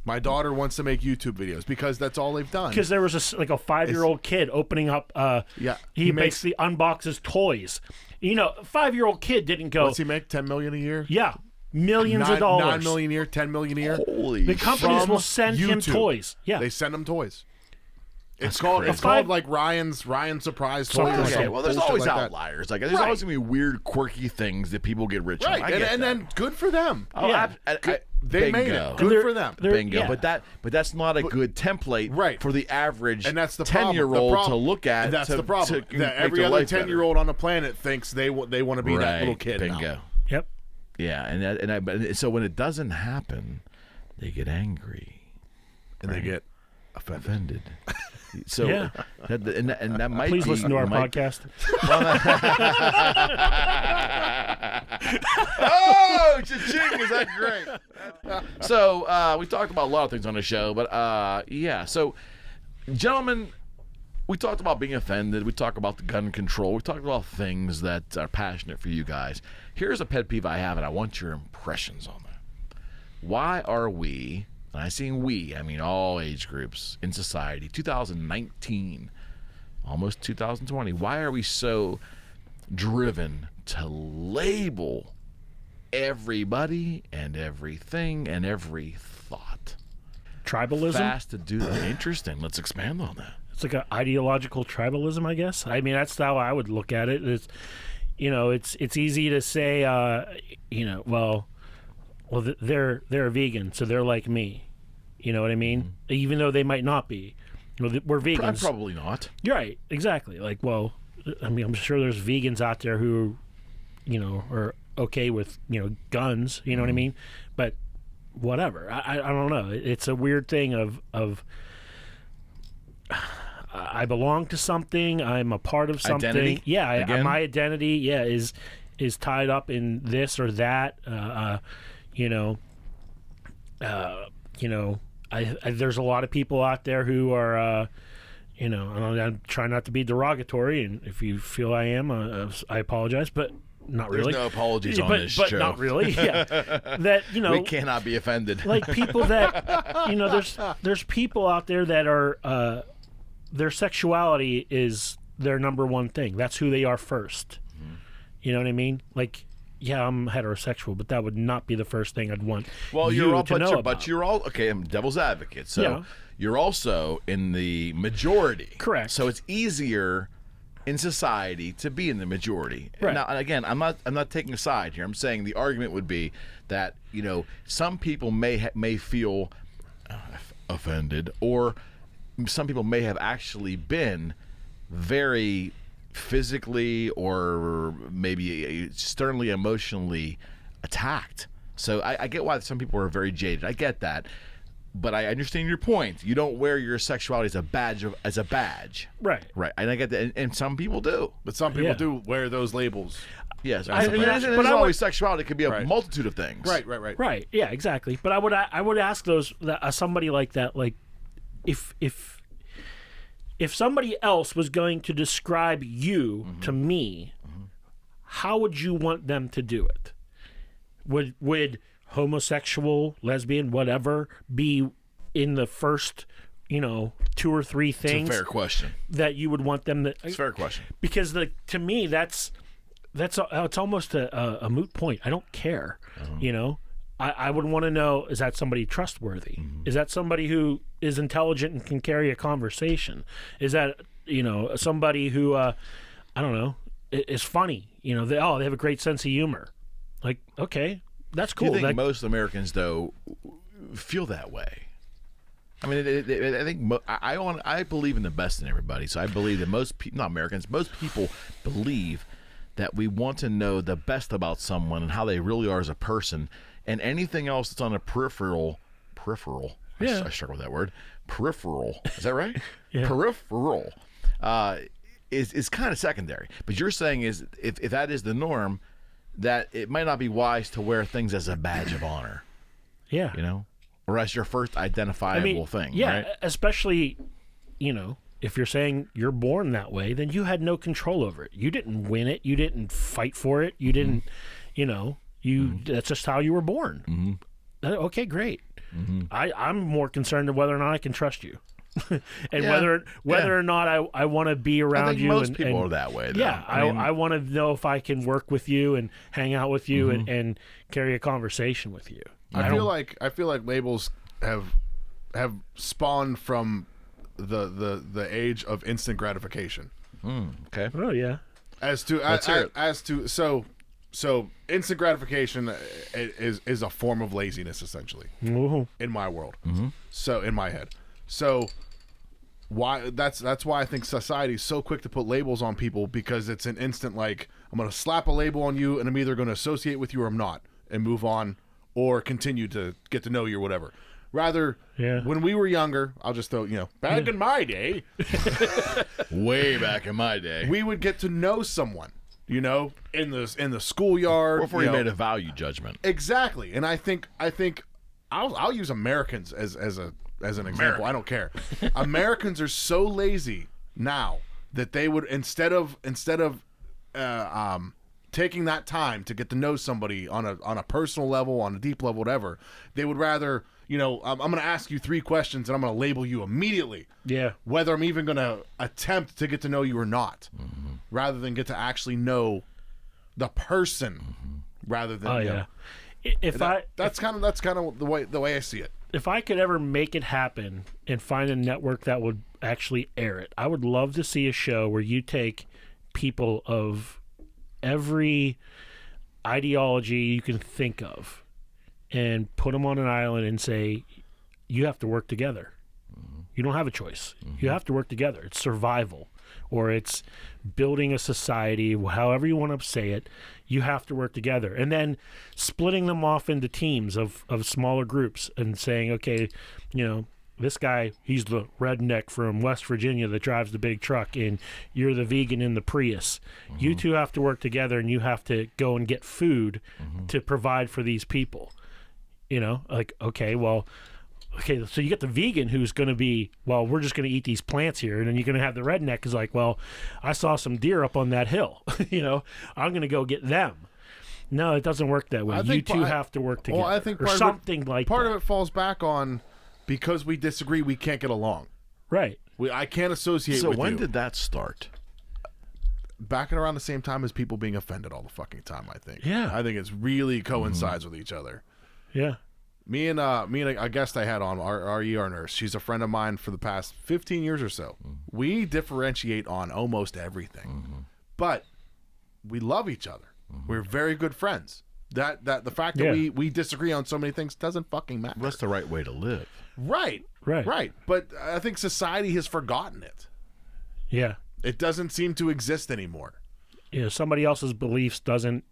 My daughter wants to make YouTube videos because that's all they've done. Because there was a 5-year-old kid opening up. Yeah, he basically unboxes toys. A 5-year-old kid didn't go. What's he make? $10 million a year? Yeah, millions of dollars. $9 million a year, $10 million a year. Holy The companies From will send him YouTube. toys. Yeah, They send him toys. It's That's called crazy. like Ryan's Surprise Toys. Something or like Okay, some well, there's bullshit always like that. outliers. There's Right. always gonna be weird, quirky things that people get rich Right, on. I get and that. then good for them. Oh, Yeah. They made bingo. it. Good They're- for them. they're- Bingo, yeah. but that's not a good template Right. for the average And that's the problem. 10-year-old The problem- to look at. And that's to, the problem. to That make every their other life better. 10-year-old on the planet thinks they want to be that little kid. Bingo. Now. Yep. Yeah, but so when it doesn't happen, they get angry, And they get offended. offended. So Yeah. that might Please be, listen to our might- podcast. Oh, cha-ching! Is that great? So we talked about a lot of things on the show, but yeah. So, gentlemen, we talked about being offended. We talked about the gun control. We talked about things that are passionate for you guys. Here's a pet peeve I have, and I want your impressions on that. Why are we, and I say we, I mean all age groups in society, 2019, almost 2020, why are we so driven to label everybody and everything and every thought? Tribalism. Fast to do that. Interesting. Let's expand on that. It's like an ideological tribalism, I guess. I mean, that's how I would look at it. It's easy to say, well, they're vegan, so they're like me. You know what I mean? Even though they might not be. We're vegans. Probably not. You're right. Exactly. Like, well, I mean, I'm sure there's vegans out there who, are okay with, guns. You know what I mean? But whatever. I don't know. It's a weird thing of I belong to something. I'm a part of something. Identity? Yeah. Again? My identity, is tied up in this or that. There's a lot of people out there who are, I'm trying not to be derogatory, and if you feel I am, I apologize. But not There's really. no apologies on but, this but show. not really. Yeah, that We cannot be offended. like people that there's people out there that are their sexuality is their number one thing. That's who they are first. You know what I mean? Like, yeah, I'm heterosexual, but that would not be the first thing I'd want. Well, you to know about. but you're all okay. I'm devil's advocate, so Yeah. you're also in the majority. Correct. So it's easier in society to be in the majority. Right. Now, again, I'm not taking a side here. I'm saying the argument would be that some people may feel offended, or some people may have actually been very physically or maybe sternly emotionally attacked. So I get why some people are very jaded. I get that. But I understand your point. You don't wear your sexuality as a badge. Right. Right. And I get that. And some people do. But some people Yeah. do wear those labels. Yes. I- It yeah, isn't but I would- always sexuality. It could be a Right. multitude of things. Right. Right. Yeah. Exactly. But I would ask somebody like that, like, if somebody else was going to describe you to me, how would you want them to do it? Would homosexual, lesbian, whatever, be in the first, 2 or 3 things It's a fair question. that you would want them to? It's a fair question. Because to me, it's almost a moot point. I don't care. I would want to know, is that somebody trustworthy? Is that somebody who is intelligent and can carry a conversation? Is that somebody who I don't know, is funny? They have a great sense of humor. Like, okay, that's cool. Do you think most Americans though feel that way? I mean, I think I believe in the best in everybody. So I believe that most people, not Americans, most people believe that we want to know the best about someone and how they really are as a person. And anything else that's on a peripheral, Yeah. I struggle with that word, peripheral, is that right? Yeah. Peripheral, is kind of secondary. But you're saying is if that is the norm, that it might not be wise to wear things as a badge of honor, Yeah. or as your first identifiable thing, yeah, right? especially, if you're saying you're born that way, then you had no control over it. You didn't win it. You didn't fight for it. You didn't, that's just how you were born. Okay, great. I'm more concerned with whether or not I can trust you. And whether or not I want to be around I think you. most people are that way, though. Yeah, I want to know if I can work with you and hang out with you and carry a conversation with you. I feel like labels have spawned from the age of instant gratification. Okay. Oh yeah. So instant gratification is a form of laziness, essentially, in my world. So in my head. So that's why I think society is so quick to put labels on people, because it's an instant, like, I'm going to slap a label on you and I'm either going to associate with you or I'm not, and move on, or continue to get to know you or whatever. Rather, when we were younger, I'll just throw, back in my day, way back in my day, we would get to know someone, in the schoolyard, before you made a value judgment. Exactly. And I think I'll use Americans as an example. I don't care. Americans are so lazy now that they would, instead of taking that time to get to know somebody on a personal level, on a deep level, whatever, they would rather, I'm going to ask you 3 questions and I'm going to label you immediately. Yeah. Whether I'm even going to attempt to get to know you or not, rather than get to actually know the person, rather than that's kind of the way I see it. If I could ever make it happen and find a network that would actually air it, I would love to see a show where you take people of every ideology you can think of and put them on an island and say, you have to work together. You don't have a choice. You have to work together. It's survival, or it's building a society, however you want to say it. You have to work together. And then splitting them off into teams of smaller groups and saying, okay, this guy, he's the redneck from West Virginia that drives the big truck, and you're the vegan in the Prius. You two have to work together, and you have to go and get food to provide for these people. Like, okay, well, okay, so you get the vegan who's going to be, well, we're just going to eat these plants here, and then you're going to have the redneck who's like, well, I saw some deer up on that hill, I'm going to go get them. No, it doesn't work that way. You two have to work together. Well, I think or something like part that. of it falls back on because we disagree, we can't get along. Right. I can't associate So with when you. did that start? Back at around the same time as people being offended all the fucking time, I think. Yeah. I think it's really coincides with each other. Yeah. Me and a guest I had on, our ER nurse, she's a friend of mine for the past 15 years or so. We differentiate on almost everything. But we love each other. We're very good friends. That the fact that we disagree on so many things doesn't fucking matter. That's the right way to live. Right. But I think society has forgotten it. Yeah. It doesn't seem to exist anymore. Yeah. Somebody else's beliefs doesn't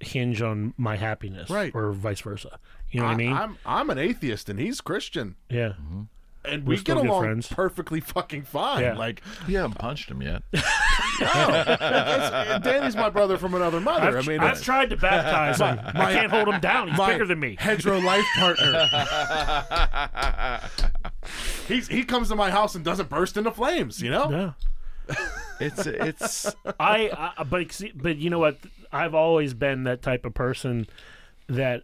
hinge on my happiness, Right. or vice versa. You know what I mean? I'm an atheist and he's Christian, Yeah. and We're we still get good along friends. perfectly fucking fine. Yeah. Like, You haven't punched him yet. Danny's my brother from another mother. I've tried to baptize him. I can't hold him down. He's bigger than me. Hedgerow life partner. He comes to my house and doesn't burst into flames. No. It's But you know what? I've always been that type of person that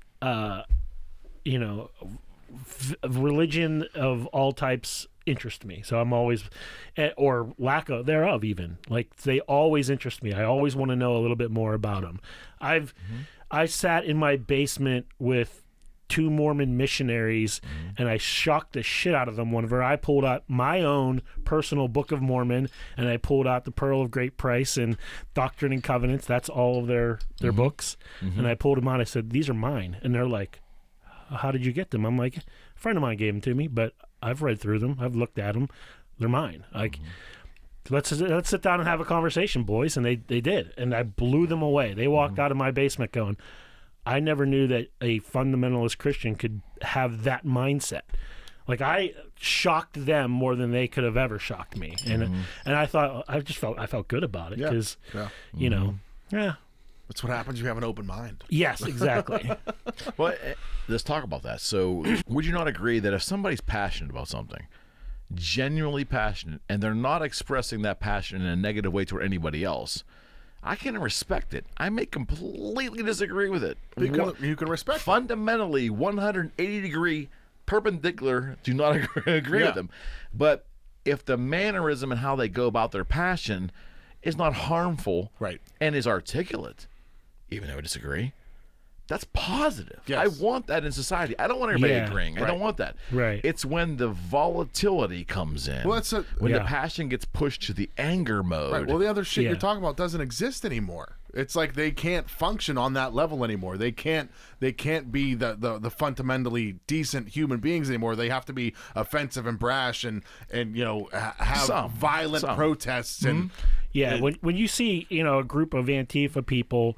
religion of all types interest me. So I'm always, or lack of thereof, even, like, they always interest me. I always want to know a little bit more about them. I sat in my basement with 2 Mormon missionaries, and I shocked the shit out of them whenever I pulled out my own personal Book of Mormon, and I pulled out the Pearl of Great Price and Doctrine and Covenants. That's all of their books. And I pulled them out. I said, these are mine. And they're like, how did you get them? I'm like, a friend of mine gave them to me, but I've read through them. I've looked at them. They're mine. Like, let's sit down and have a conversation, boys. And they did. And I blew them away. They walked out of my basement going, I never knew that a fundamentalist Christian could have that mindset. Like, I shocked them more than they could have ever shocked me. And I thought, I felt good about it because, That's what happens if you have an open mind. Yes, exactly. Well, let's talk about that. So, would you not agree that if somebody's passionate about something, genuinely passionate, and they're not expressing that passion in a negative way toward anybody else, I can respect it. I may completely disagree with it. You can respect it. Fundamentally, 180-degree perpendicular, do not agree with them. But if the mannerism and how they go about their passion is not harmful, Right. and is articulate, even though I disagree, that's positive. Yes. I want that in society. I don't want everybody Yeah. agreeing. I don't want that. Right. It's when the volatility comes in. Well, that's when the Yeah. passion gets pushed to the anger mode. Right. Well, the other shit Yeah. you're talking about doesn't exist anymore. It's like they can't function on that level anymore. They can't be the fundamentally decent human beings anymore. They have to be offensive and brash and have violent protests and Yeah, when you see, a group of Antifa people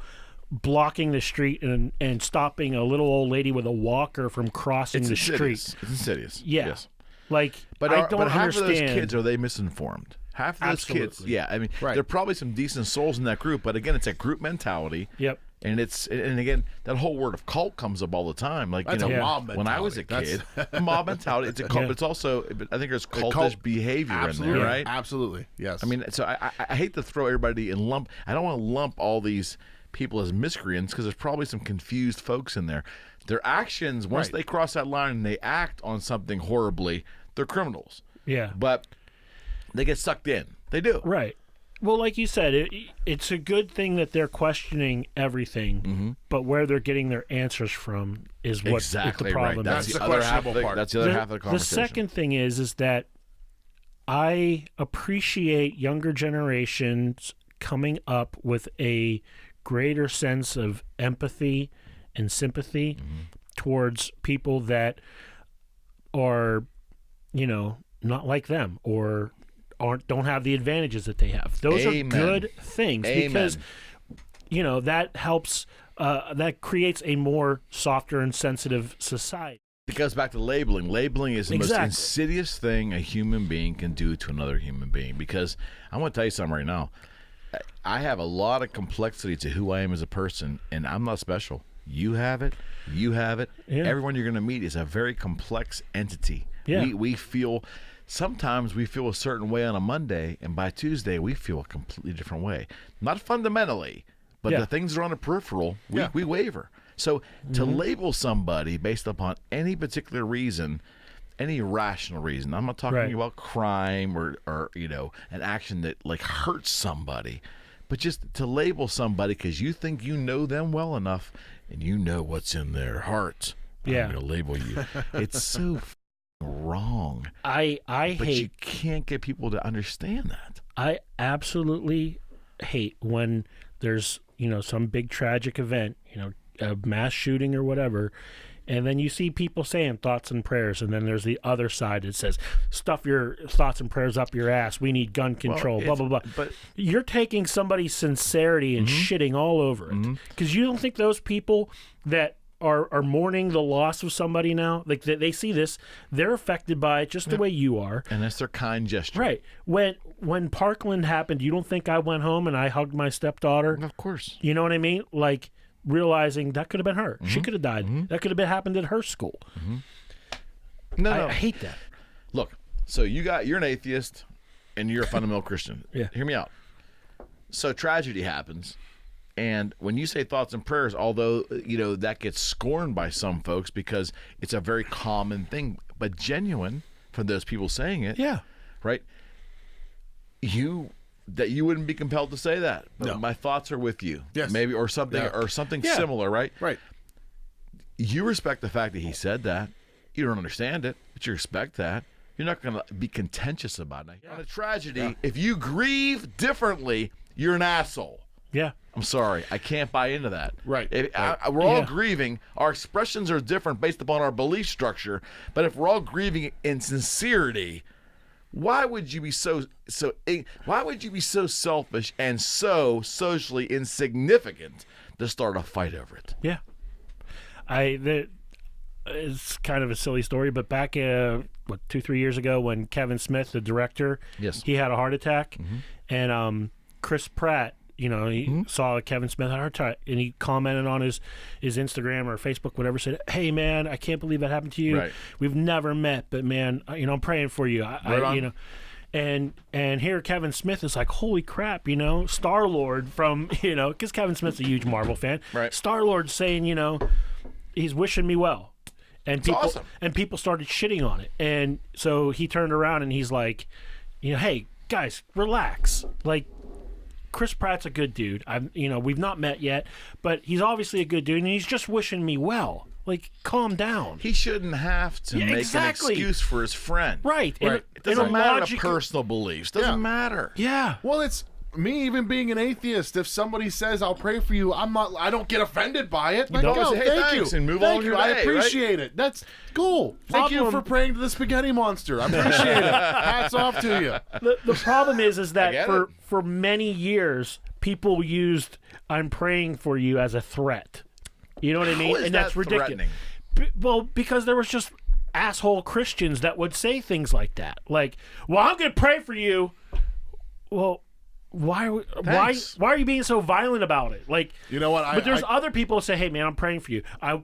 blocking the street and stopping a little old lady with a walker from crossing It's the insidious. street. It's insidious. Yeah. Yes. Like, But I don't half understand. of those kids, are they misinformed? Half of those kids, Absolutely. yeah. I mean, Right. there are probably some decent souls in that group, but again, it's a group mentality. Yep. And again, that whole word of cult comes up all the time. Like, That's a mob when I was a mentality. kid, mob mentality. It's a cult. Yeah. But it's also, I think there's cultish cult- behavior absolutely, in there, right? Absolutely, yes. I mean, so I hate to throw everybody in lump. I don't want to lump all these people as miscreants because there's probably some confused folks in there. Their actions, once Right. they cross that line and they act on something horribly, they're criminals. Yeah. But they get sucked in. They do. Right. Well, like you said, it's a good thing that they're questioning everything, but where they're getting their answers from is what Exactly the right. problem That's is. the the other half. questionable part. That's the other half of the The conversation. second thing is that I appreciate younger generations coming up with a greater sense of empathy and sympathy towards people that are, not like them or don't have the advantages that they have. Those Amen. are good things because that helps. That creates a more softer and sensitive society. It goes back to labeling. Labeling is the most Exactly. insidious thing a human being can do to another human being. Because I'm going to tell you something right now. I have a lot of complexity to who I am as a person, and I'm not special. You have it. You have it. Yeah. Everyone you're going to meet is a very complex entity. Yeah. We feel, sometimes we feel a certain way on a Monday, and by Tuesday we feel a completely different way. Not fundamentally, but Yeah. the things that are on the peripheral, Yeah. we waver. So to label somebody based upon any particular reason, any rational reason, I'm not talking Right. about crime or an action that like hurts somebody, but just to label somebody because you think you know them well enough and you know what's in their heart. Yeah. I'm going to label you. It's so wrong. I But you hate. can't get people to understand that. I absolutely hate when there's some big tragic event, a mass shooting or whatever, and then you see people saying thoughts and prayers, and then there's the other side that says stuff your thoughts and prayers up your ass. We need gun control. Blah blah blah. But You're taking somebody's sincerity and shitting all over it because you don't think those people that are mourning the loss of somebody now, like they see this, they're affected by it just the way you are. and that's their kind gesture. Right. When Parkland happened, you don't think I went home and I hugged my stepdaughter? Of course. You know what I mean? Like realizing that could have been her. She could have died. That could have happened at her school. No, I hate that. Look, so you're an atheist and you're a fundamental Christian. Yeah. Hear me out. So tragedy happens, and when you say thoughts and prayers, although that gets scorned by some folks because it's a very common thing, but genuine for those people saying it. Yeah. Right? You wouldn't be compelled to say that. But No. my thoughts are with you. Yes. Maybe or something Yeah. or something Yeah. similar, right? Right. You respect the fact that he said that. You don't understand it, but you respect that. You're not going to be contentious about it. On a tragedy, if you grieve differently, you're an asshole. Yeah. I'm sorry. I can't buy into that. Right. We're all Yeah. grieving. Our expressions are different based upon our belief structure. But if we're all grieving in sincerity, why would you be so selfish and so socially insignificant to start a fight over it? Yeah. It's kind of a silly story, but back 2-3 years ago when Kevin Smith, the director, Yes. he had a heart attack, and Chris Pratt, he saw Kevin Smith had a heart attack, and he commented on his Instagram or Facebook, whatever, said, "Hey man, I can't believe that happened to you. Right. We've never met, but man, I'm praying for you." And here Kevin Smith is like, holy crap, Star-Lord from, because Kevin Smith's a huge Marvel fan. Right. Star-Lord saying, he's wishing me well. And awesome. people started shitting on it. And so he turned around and he's like, hey, guys, relax. Like, Chris Pratt's a good dude. We've not met yet, but he's obviously a good dude, and he's just wishing me well. Like, calm down. He shouldn't have to make exactly. an excuse for his friend. Right. Right. It doesn't matter the personal beliefs. Doesn't matter. Yeah. Well, it's me even being an atheist. If somebody says I'll pray for you, I don't get offended by it. Like, don't. oh, Say, hey, thank thanks, you, and move thank on you. your I day, appreciate it. That's cool. Thank you for praying to the spaghetti monster. I appreciate it. Hats off to you. The problem is I that get it. for many years, people used "I'm praying for you" as a threat. You know what I mean? How is And that's that ridiculous. threatening? Well, because there was just asshole Christians that would say things like that, like, "Well, I'm going to pray for you." Well, why are you being so violent about it? Like, You know what? but there's other people who say, "Hey, man, I'm praying for you.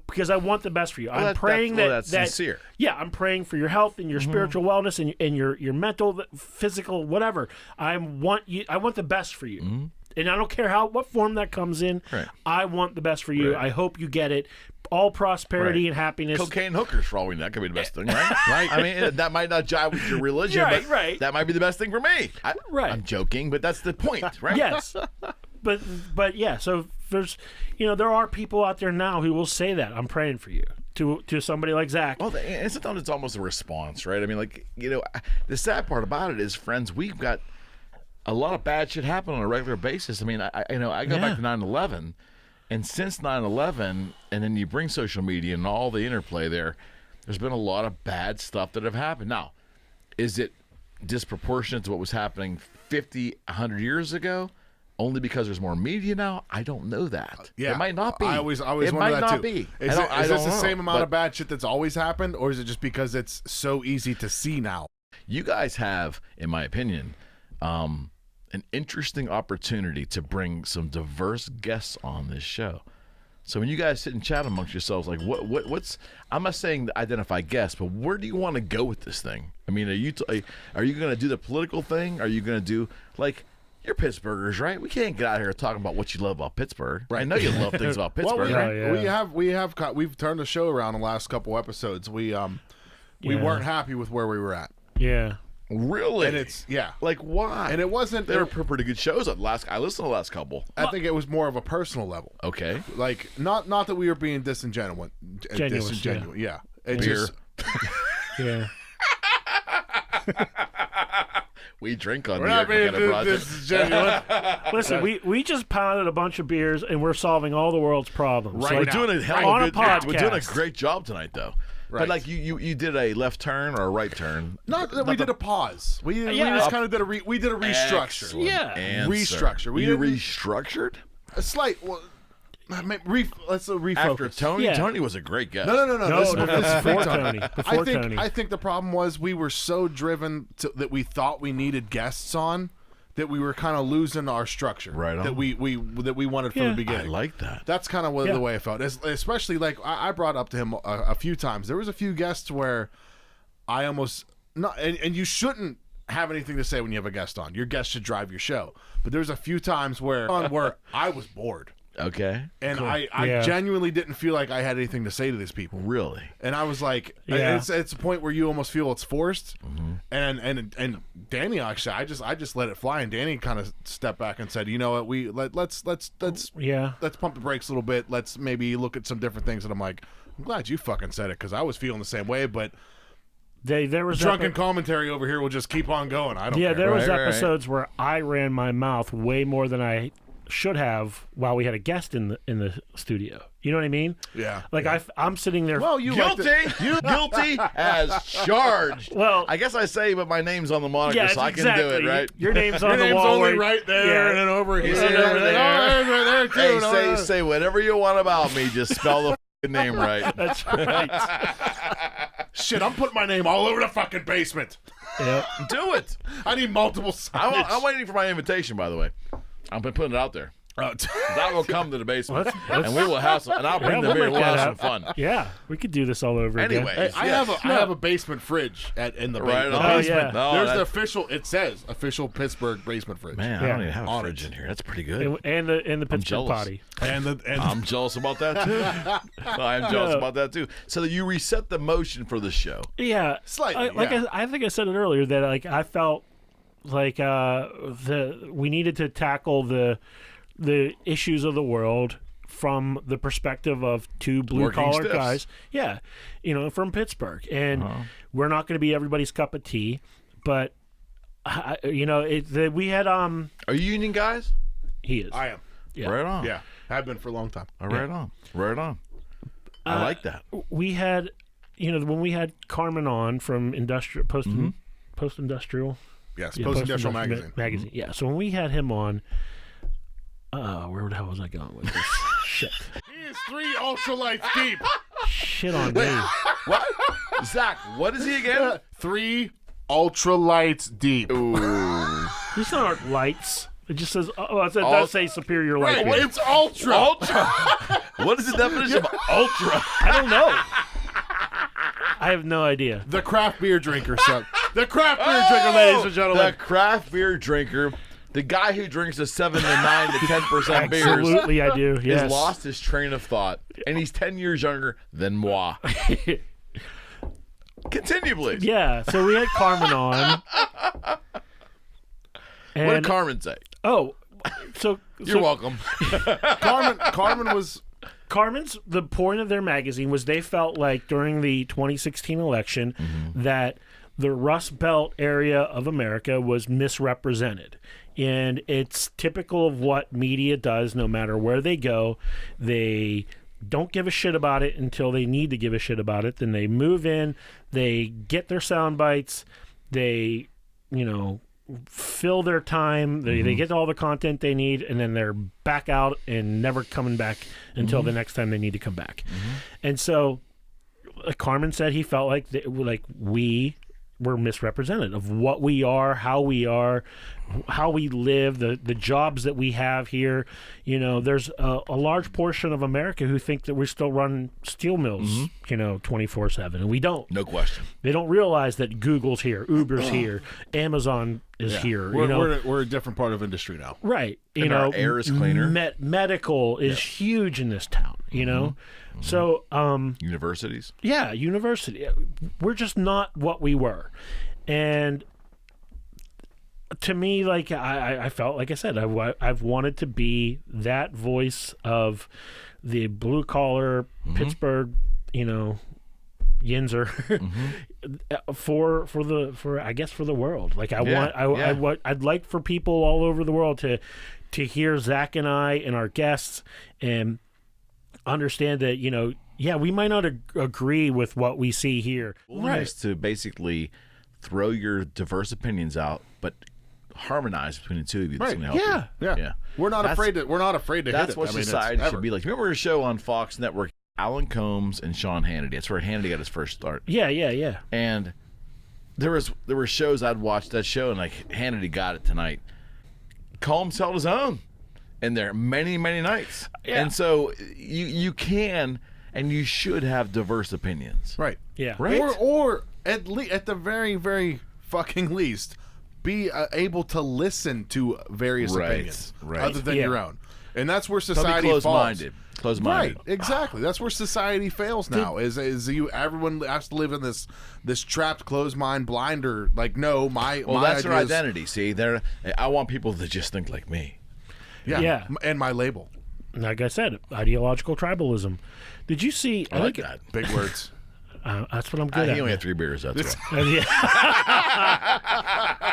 because I want the best for you. I'm that's- praying that's that sincere. Yeah, I'm praying for your health and your spiritual wellness and your mental, physical, whatever. I want the best for you, and I don't care what form that comes in. Right. I want the best for you. Right. I hope you get it. All prosperity Right. and happiness. Cocaine hookers, for all we know, that could be the best thing, right? Right. I mean, that might not jive with your religion, Right, but right. that might be the best thing for me. Right. I'm joking, but that's the point, right? Yes. But yeah, so there's there are people out there now who will say that I'm praying for you to somebody like Zack. Well, and sometimes it's almost a response, right? I mean, like, the sad part about it is, friends, we've got a lot of bad shit happen on a regular basis. I mean, I go back to 9/11, and since 9/11, and then you bring social media and all the interplay there's been a lot of bad stuff that have happened. Now, is it disproportionate to what was happening 50, 100 years ago? Only because there's more media now? I don't know that. Yeah, It might not be. I always it wonder might that not too. be. Is I this don't the know, same amount but of bad shit that's always happened, or is it just because it's so easy to see now? You guys have, in my opinion, an interesting opportunity to bring some diverse guests on this show. So when you guys sit and chat amongst yourselves, like what's I'm not saying to identify guests, but where do you want to go with this thing? I mean, are you going to do the political thing? Are you going to do like you're Pittsburghers, right? We can't get out here talking about what you love about Pittsburgh. Right. I know you love things about Pittsburgh. Well, we've turned the show around the last couple episodes. We weren't happy with where we were at. Yeah. Really? And it's like why? And it wasn't. They were pretty good shows. I listened to the last couple. I think it was more of a personal level. Okay. Like not that we were being disingenuous. Yeah. It Beer. just Yeah. We drink on we're the not being McKenna project. disingenuous. Listen, we just pounded a bunch of beers and we're solving all the world's problems. Right We're now. doing a hell On of a a good. We're doing a podcast. great job tonight, though. Right. But like you did a left turn or a right turn. Not that we did a pause. We Yeah. just kind of did a restructure. Excellent Yeah. answer. Restructure. We You didn't- restructured A slight. Well, let's refocus. after Tony. Yeah. Tony was a great guest. No. No, This is before free Tony. time. Before Tony. I think the problem was we were so driven that we thought we needed guests on that we were kind of losing our structure. Right on. That we wanted from the I beginning. like that. That's kind of Yeah. the way I felt. Especially like I brought up to him a few times. There was a few guests where I almost not, and you shouldn't have anything to say when you have a guest on. Your guest should drive your show. But there's a few times where I was bored. Okay. And I Yeah. genuinely didn't feel like I had anything to say to these people. Really? And I was like, Yeah. it's a point where you almost feel it's forced. Mm-hmm. And Danny actually, I just let it fly. And Danny kind of stepped back and said, you know what, let's Yeah. pump the brakes a little bit. Let's maybe look at some different things. And I'm like, I'm glad you fucking said it because I was feeling the same way. But There was drunken commentary over here will just keep on going. I don't Yeah, care. there was Right. episodes where I ran my mouth way more than I should have while we had a guest in the studio. You know what I mean? Yeah. Like I'm sitting there. Well, you like Guilty. You guilty as charged. Well- I guess I say, but my name's on the moniker, yeah, so I can exactly. do it, right? Your name's Your on the name's wall. only where- right there Yeah. and then over here. And over there. Oh, right there too. Hey, No, no. say whatever you want about me. Just spell the f***ing name right. That's right. Shit, I'm putting my name all over the fucking basement. Yep. Do it. I need multiple signage. I'm waiting for my invitation, by the way. I'm putting it out there. I will come to the basement, and we will have some. And I'll bring Yeah, the we'll beer. make We'll that have some happen. fun. Yeah, we could do this all over Anyways, again. I have a basement fridge in the Right basement. on. Oh, basement. yeah. No, There's the that's- official. It says official Pittsburgh basement fridge. Man, I Yeah. don't even have a On fridge it. in here. That's pretty good. And the Pittsburgh jealous. potty. And I'm jealous about that too. I'm jealous about that too. So you reset the motion for the show. Yeah, Slightly, I think I said it earlier that like I felt like we needed to tackle the issues of the world from the perspective of two blue Working collar stiffs. guys. Yeah, from Pittsburgh, and we're not going to be everybody's cup of tea, but we had Are you union guys? he is. I am. Yeah. Right on. Yeah, have been for a long time. Right on. Right on. I like that. We had when we had Carmen on from industrial post industrial. Yes, Yeah, Post-Industrial Post-Industrial Magazine. Yeah, so when we had him on, where the hell was I going with this? Shit. He is 3 ultralights deep. Shit on me. What? Zach, what is he again? 3 ultralights deep. These aren't lights. It just says, it does say superior light. Right, beer. it's ultra. Ultra. What is the definition of ultra? I don't know. I have no idea. The craft beer drinker, son. The craft beer drinker, ladies and gentlemen. The craft beer drinker, the guy who drinks the 7 to 9 to 10% beers, Absolutely, I do. Yes. has lost his train of thought, and he's 10 years younger than moi. Continue, please. Yeah, so we had Carmen on. And, What did Carmen say? You're welcome. Carmen was. Carmen's, the point of their magazine was they felt like during the 2016 election that the Rust Belt area of America was misrepresented. And it's typical of what media does no matter where they go. They don't give a shit about it until they need to give a shit about it. Then they move in, they get their sound bites, they, fill their time, they get all the content they need, and then they're back out and never coming back until the next time they need to come back. And so Carmen said he felt like we we're misrepresented of what we are, how we live, the jobs that we have here. There's a large portion of America who think that we still run steel mills, 24/7, and we don't. No question. They don't realize that Google's here, Uber's here, Amazon is here. We're a different part of industry now, right? Our air is cleaner. Medical is huge in this town. So Universities. Yeah, university. We're just not what we were, and to me, like I felt, like I said, I've wanted to be that voice of the blue collar Pittsburgh, Yinzer for the world. Like I'd like for people all over the world to hear Zack and I and our guests and understand that we might not agree with what we see here. Right. To basically throw your diverse opinions out, but harmonize between the two of you. That's right. gonna help you. Yeah. We're not afraid to hit it. That's what society should be like. Remember a show on Fox Network, Alan Combs and Sean Hannity. That's where Hannity got his first start. Yeah. And there were shows I'd watched that show, and like Hannity got it tonight. Combs held his own in there many, many nights. Yeah. And so you can and you should have diverse opinions. Right. Yeah. Right. Or at the very, very fucking least, be able to listen to various opinions other than your own. And that's where society falls. Close-minded. Right, exactly. That's where society fails now. Everyone has to live in this trapped, closed mind, blinder. Like, no, my that's their ideas, identity. See, I want people to just think like me. Yeah. And my label. Like I said, ideological tribalism. Did you see? I like that. Big words. That's what I'm good at. He only had 3 beers. That's why.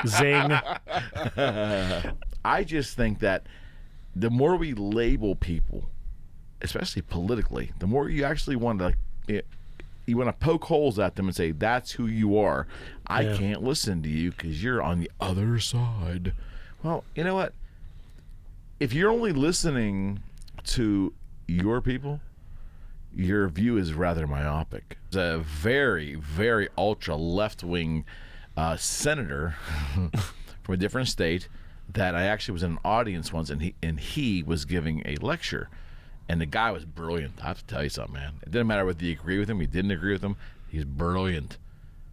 Zing. I just think that the more we label people, especially politically, the more you actually want to poke holes at them and say, that's who you are. I can't listen to you because you're on the other side. Well, you know what? If you're only listening to your people, your view is rather myopic. There's a very, very ultra left-wing senator from a different state that I actually was in an audience once, and he was giving a lecture, and the guy was brilliant. I have to tell you something, man. It didn't matter whether you agree with him, you didn't agree with him. He's brilliant.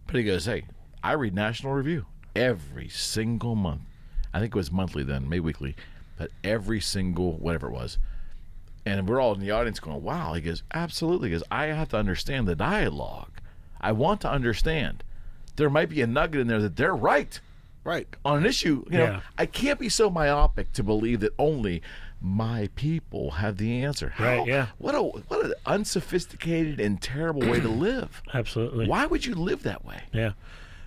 But he goes, hey, I read National Review every single month. I think it was monthly then, maybe weekly, but every single whatever it was. And we're all in the audience going, wow. He goes, absolutely. He goes, I have to understand the dialogue. I want to understand. There might be a nugget in there that they're right. Right. On an issue, I can't be so myopic to believe that only my people have the answer. Right, yeah. What an unsophisticated and terrible way to live. Absolutely. Why would you live that way? Yeah.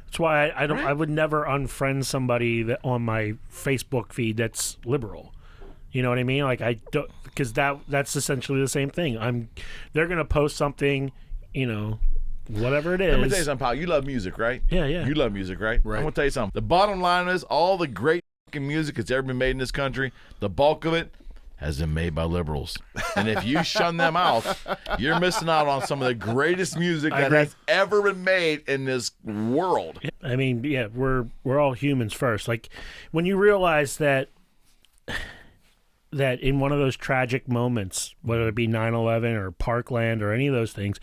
That's why I would never unfriend somebody that on my Facebook feed that's liberal. You know what I mean? Like I don't, because that's essentially the same thing. They're gonna post something, whatever it is. Let me tell you something, pal. You love music, right? Yeah. You love music, right? Right. I'm gonna tell you something. The bottom line is, all the great fucking music that's ever been made in this country, the bulk of it has been made by liberals. And if you shun them out, you're missing out on some of the greatest music that has ever been made in this world. I mean, yeah, we're all humans first. Like when you realize that in one of those tragic moments, whether it be 9/11 or Parkland or any of those things,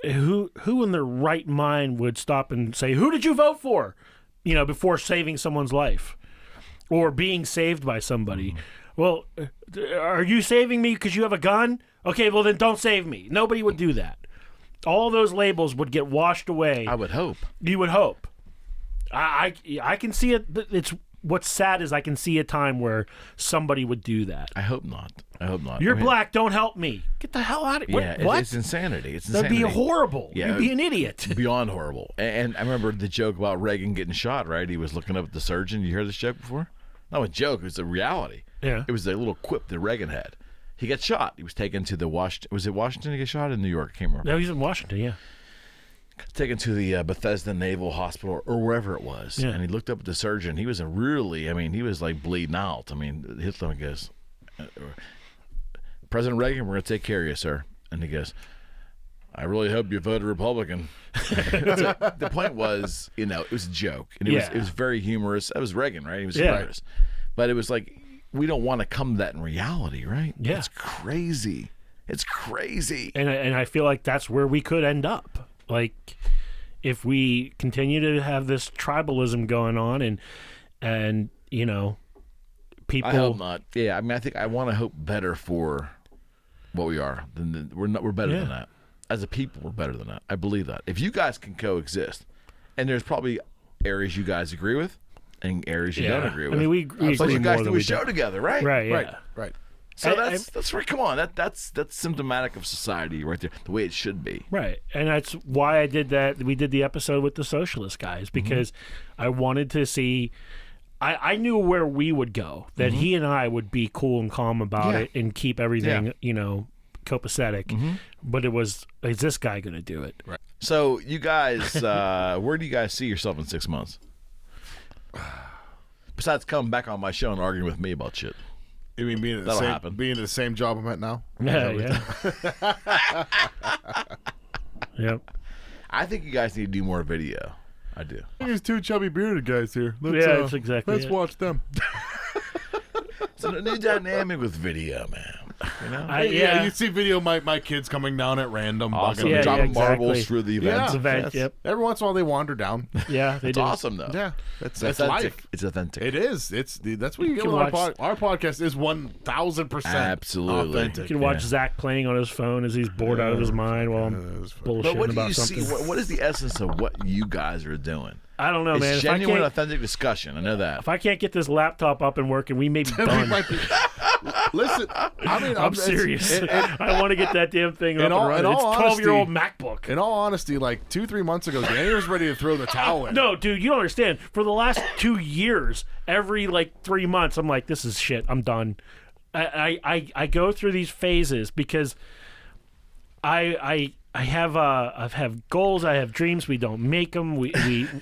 who in their right mind would stop and say, who did you vote for? Before saving someone's life or being saved by somebody. Well, are you saving me because you have a gun? Okay, well then don't save me. Nobody would do that. All those labels would get washed away. I would hope. You would hope. I can see it. It's what's sad is I can see a time where somebody would do that. I hope not. You're black. Don't help me. Get the hell out of here. Yeah, what? It's insanity. That'd be horrible. Yeah, You'd be an idiot. Beyond horrible. And I remember the joke about Reagan getting shot, right? He was looking up at the surgeon. You heard this joke before? Not a joke. It was a reality. Yeah. It was a little quip that Reagan had. He got shot. He was taken to the Washington. Was it Washington he got shot? In New York? I can't remember. No, he's in Washington, yeah. Taken to the Bethesda Naval Hospital or wherever it was. Yeah. And he looked up at the surgeon. He was he was like bleeding out. Hitler goes, President Reagan, we're going to take care of you, sir. And he goes, I really hope you voted Republican. The point was, it was a joke, and it was very humorous. That was Reagan, right? He was humorous, but it was like we don't want to come to that in reality, right? Yeah, it's crazy. It's crazy, and I feel like that's where we could end up. Like if we continue to have this tribalism going on, and people. I hope not. Yeah, I mean, I want to hope better for what we are. We're better than that. As a people, we're better than that. I believe that. If you guys can coexist, and there's probably areas you guys agree with and areas you don't agree with. I mean, we agree but you guys more do than a show together, right? Right, yeah. Right. So that's right. Come on, that's symptomatic of society right there, the way it should be. Right, and that's why I did that. We did the episode with the socialist guys because I wanted to see. I knew where we would go. That he and I would be cool and calm about it and keep everything, copacetic. But it was, is this guy going to do it? Right. So you guys, where do you guys see yourself in 6 months? Besides coming back on my show and arguing with me about shit. You mean being at the same job I'm at now? Yeah. Yep. I think you guys need to do more video. I do. There's two chubby bearded guys here. That's exactly Let's watch them. It's a new dynamic with video, man. You know? You see video my kids coming down at random. Awesome. Yeah, Dropping exactly. marbles through the event. Event, yep. Every once in a while they wander down. Yeah, they It's do. awesome, though. Yeah, that's authentic. life. It's authentic. It is. That's what you get can with watch- our podcast is 1,000% Absolutely. authentic. You can watch Zack playing on his phone as he's bored out of his mind while I'm bullshitting But what do about you something. see? What is the essence of what you guys are doing? I don't know, It's man. genuine, authentic discussion. I know that. If I can't get this laptop up and working, we may be done. Listen, I mean, I'm serious. I want to get that damn thing up and all running. It's a 12-year-old honesty- MacBook. In all honesty, like 2-3 months ago, Danny was ready to throw the towel in. No, dude, you don't understand. For the last 2 years, every 3 months, I'm like, this is shit. I'm done. I go through these phases because I have goals. I have dreams. We don't make them.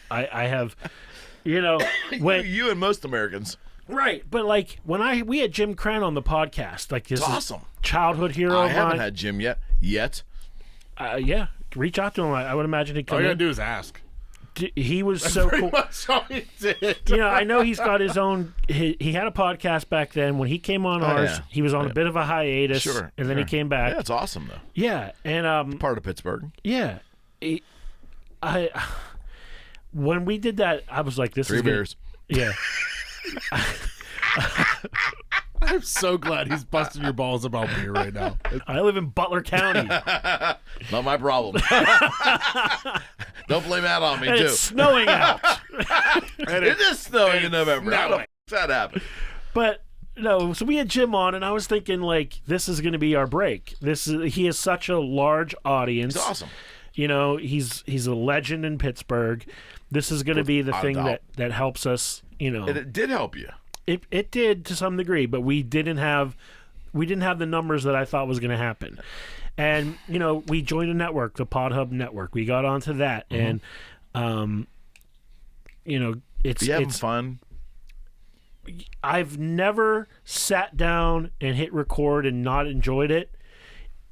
I have, when you and most Americans. right. But when we had Jim Crenn on the podcast, this It's is awesome. childhood hero. I of haven't mine. had Jim yet. Yeah, reach out to him. I would imagine he'd come All you in. gotta do is ask. He was so cool. That's all he did. I know he's got his own. He had a podcast back then. When he came on ours, yeah. he was on a bit of a hiatus, Sure. and then he came back. Yeah, it's awesome though. Yeah, and Part of Pittsburgh. yeah, when we did that, I was like, "This 3 is gonna-" beers. Yeah, I'm so glad he's busting your balls about beer right now. I live in Butler County, Not my problem. Don't blame that on me and too. it's snowing out. It is snowing in November. How the f- that happen? But no, so we had Jim on, and I was thinking this is going to be our break. He has such a large audience. It's awesome. He's a legend in Pittsburgh. This is going to be the Without thing doubt. that helps us. And it did help you. It did to some degree, but we didn't have the numbers that I thought was going to happen. And we joined a network, the PodHub network. We got onto that, and You having fun? I've never sat down and hit record and not enjoyed it.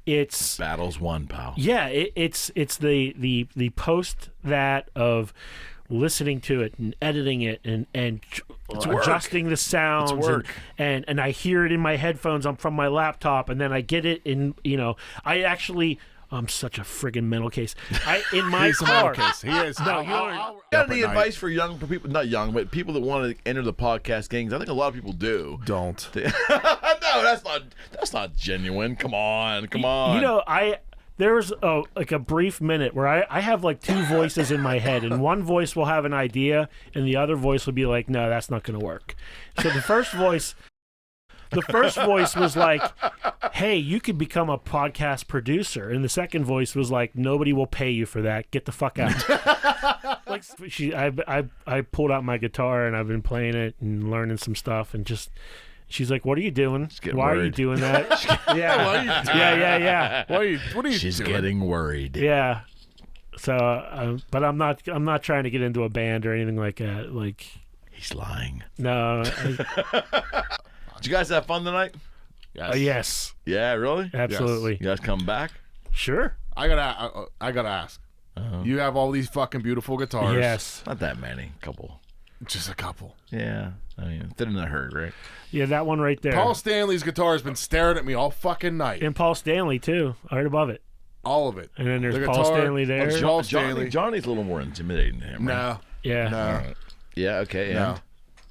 It's Battles won, pal. yeah, it's the post that of listening to it and editing it and adjusting the sounds. It's work. And I hear it in my headphones. I'm from my laptop, and then I get it in. I'm such a friggin' mental case. In my He's a car. mental case. He is. No, you Got any advice for people, not young, but people that want to enter the podcast gangs? I think a lot of people do. Don't. No, that's not genuine. Come on. There's a brief minute where I have 2 voices in my head, and one voice will have an idea, and the other voice will be like, no, that's not going to work. So the first voice was like, hey, you could become a podcast producer. And the second voice was like, nobody will pay you for that. Get the fuck out. I pulled out my guitar and I've been playing it and learning some stuff, and she's like, what are you doing? Why are you doing that? Yeah. Yeah. What are you She's doing? getting worried. Yeah. So, but I'm not trying to get into a band or anything like that. He's lying. No. Did you guys have fun tonight? Yes. Yeah, really? Absolutely. You guys come back? Sure. I gotta ask. You have all these fucking beautiful guitars. Yes. Not that many. Couple. Just a couple. Yeah. I mean, fit in a herd, right? Yeah, that one right there. Paul Stanley's guitar has been staring at me all fucking night. And Paul Stanley, too, right above it. All of it. And then there's The Paul guitar, Stanley there. Paul Stanley. Johnny's a little more intimidating than him, right? No. Yeah. No. Right. Yeah, okay. No. And?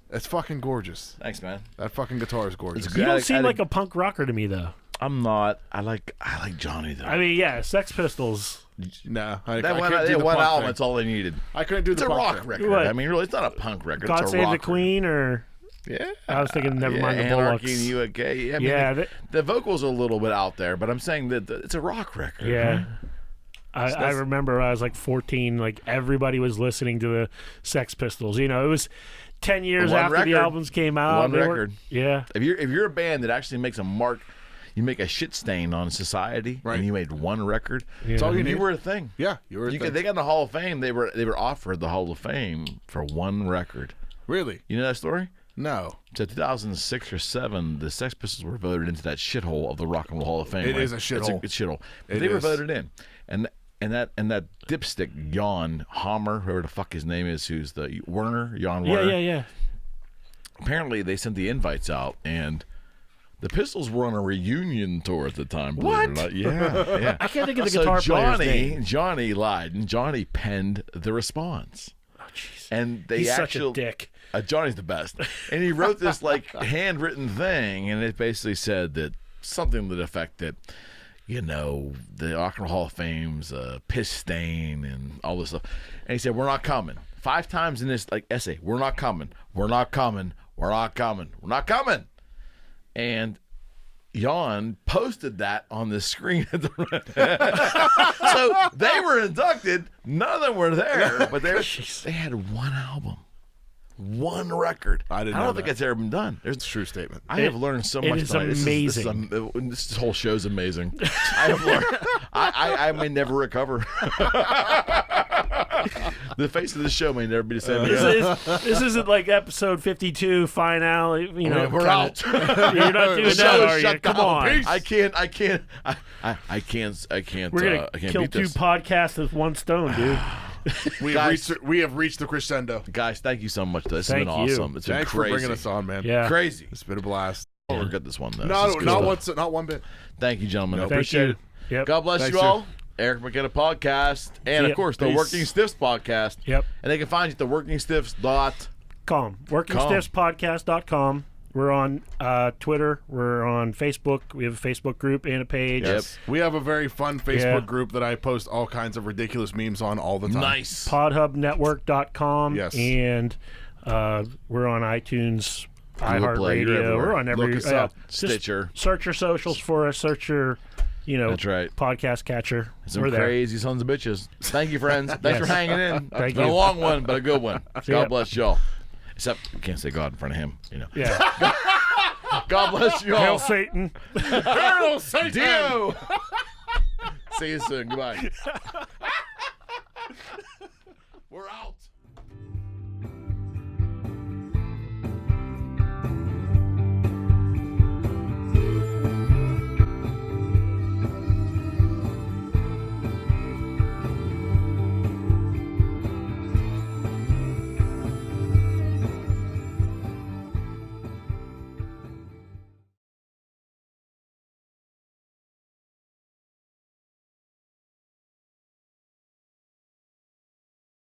It's fucking gorgeous. Thanks, man. That fucking guitar is gorgeous. It's You good. don't seem like a punk rocker to me, though. I'm not. I like Johnny, though. I mean, yeah, Sex Pistols. No. I that one, couldn't do the one punk album, thing. that's all they needed. I couldn't do It's the a punk rock thing. record. What? I mean, really, it's not a punk record. God it's a Save rock the Queen, or... Yeah. I was thinking Nevermind the Anarchy Bullocks. in UK. I mean, Yeah, the vocals are a little bit out there, but I'm saying that it's a rock record. Yeah. Right? I remember I was like 14, like everybody was listening to the Sex Pistols. You know, it was 10 years One after record. the albums came out. One They were- record. Yeah. If you're a band that actually makes a mark, you make a shit stain on society, Right. and you made one record. That's all you need. You were a thing. Yeah, you were. They got in the Hall of Fame. They were offered the Hall of Fame for one record. Really? You know that story? No. So 2006 or 7, the Sex Pistols were voted into that shithole of the Rock and Roll Hall of Fame. It right? is a shithole. It's a shithole. But It they were is. voted in, and that dipstick Jan Hammer, whoever the fuck his name is, who's the Jan Werner. Yeah. Apparently, they sent the invites out, and the Pistols were on a reunion tour at the time. Believe What? it or not. Yeah, yeah. I can't think of the So guitar player's name. Johnny lied, and Johnny penned the response. Oh, jeez. And they He's actually, such a dick. Johnny's the best. And he wrote this like handwritten thing, and it basically said that something to the effect that, you know, the Rock and Roll Hall of Fame's piss stain and all this stuff. And he said, "We're not coming." 5 times in this like essay, "We're not coming. We're not coming. We're not coming. We're not coming." And Jan posted that on the screen at the so they were inducted. None of them were there, but they had one album, one record. I didn't don't know think that. it's ever been done. It's a true statement. I have learned so much. is tonight. amazing. This whole show's amazing. I have learned. I may never recover. The face of the show may never be the same again. This isn't like episode 52 finale. You know, We're out. You're not doing The show that, is are you? shut Come down. on. I can't. I can't. We're gonna I can't kill beat 2 this. podcasts with 1 stone, dude. We Guys- have reached the crescendo. Guys, thank you so much. This has Thank been you. awesome. It's been Thanks crazy. for bringing us on, man. Yeah. Crazy. It's been a blast. I'll regret this one though. No, This is good not stuff. not one bit. Thank you, gentlemen. I Thank appreciate you. it. Yep. God bless Thanks, you sir. all. Eric McKenna podcast, and of Yep. course the Peace. Working Stiffs podcast. Yep. And they can find you at the workingstiffs.com. WorkingStiffsPodcast.com. We're on Twitter. We're on Facebook. We have a Facebook group and a page. Yes. We have a very fun Facebook Yeah. group that I post all kinds of ridiculous memes on all the time. Nice. PodHubNetwork.com. Yes. And we're on iTunes, Play, you're iHeartRadio. everywhere. We're on every. Look us up. just Stitcher. Search your socials for us. Search your, That's right. podcast catcher. Some we're there. crazy sons of bitches. Thank you, friends. Thanks for hanging in. Thank It's been you. a long one, but a good one. ya. God bless y'all. Except you can't say God in front of him. You know. Yeah. God bless you Hail all. Satan. Hail Satan! Dio. See you soon. Goodbye. We're out.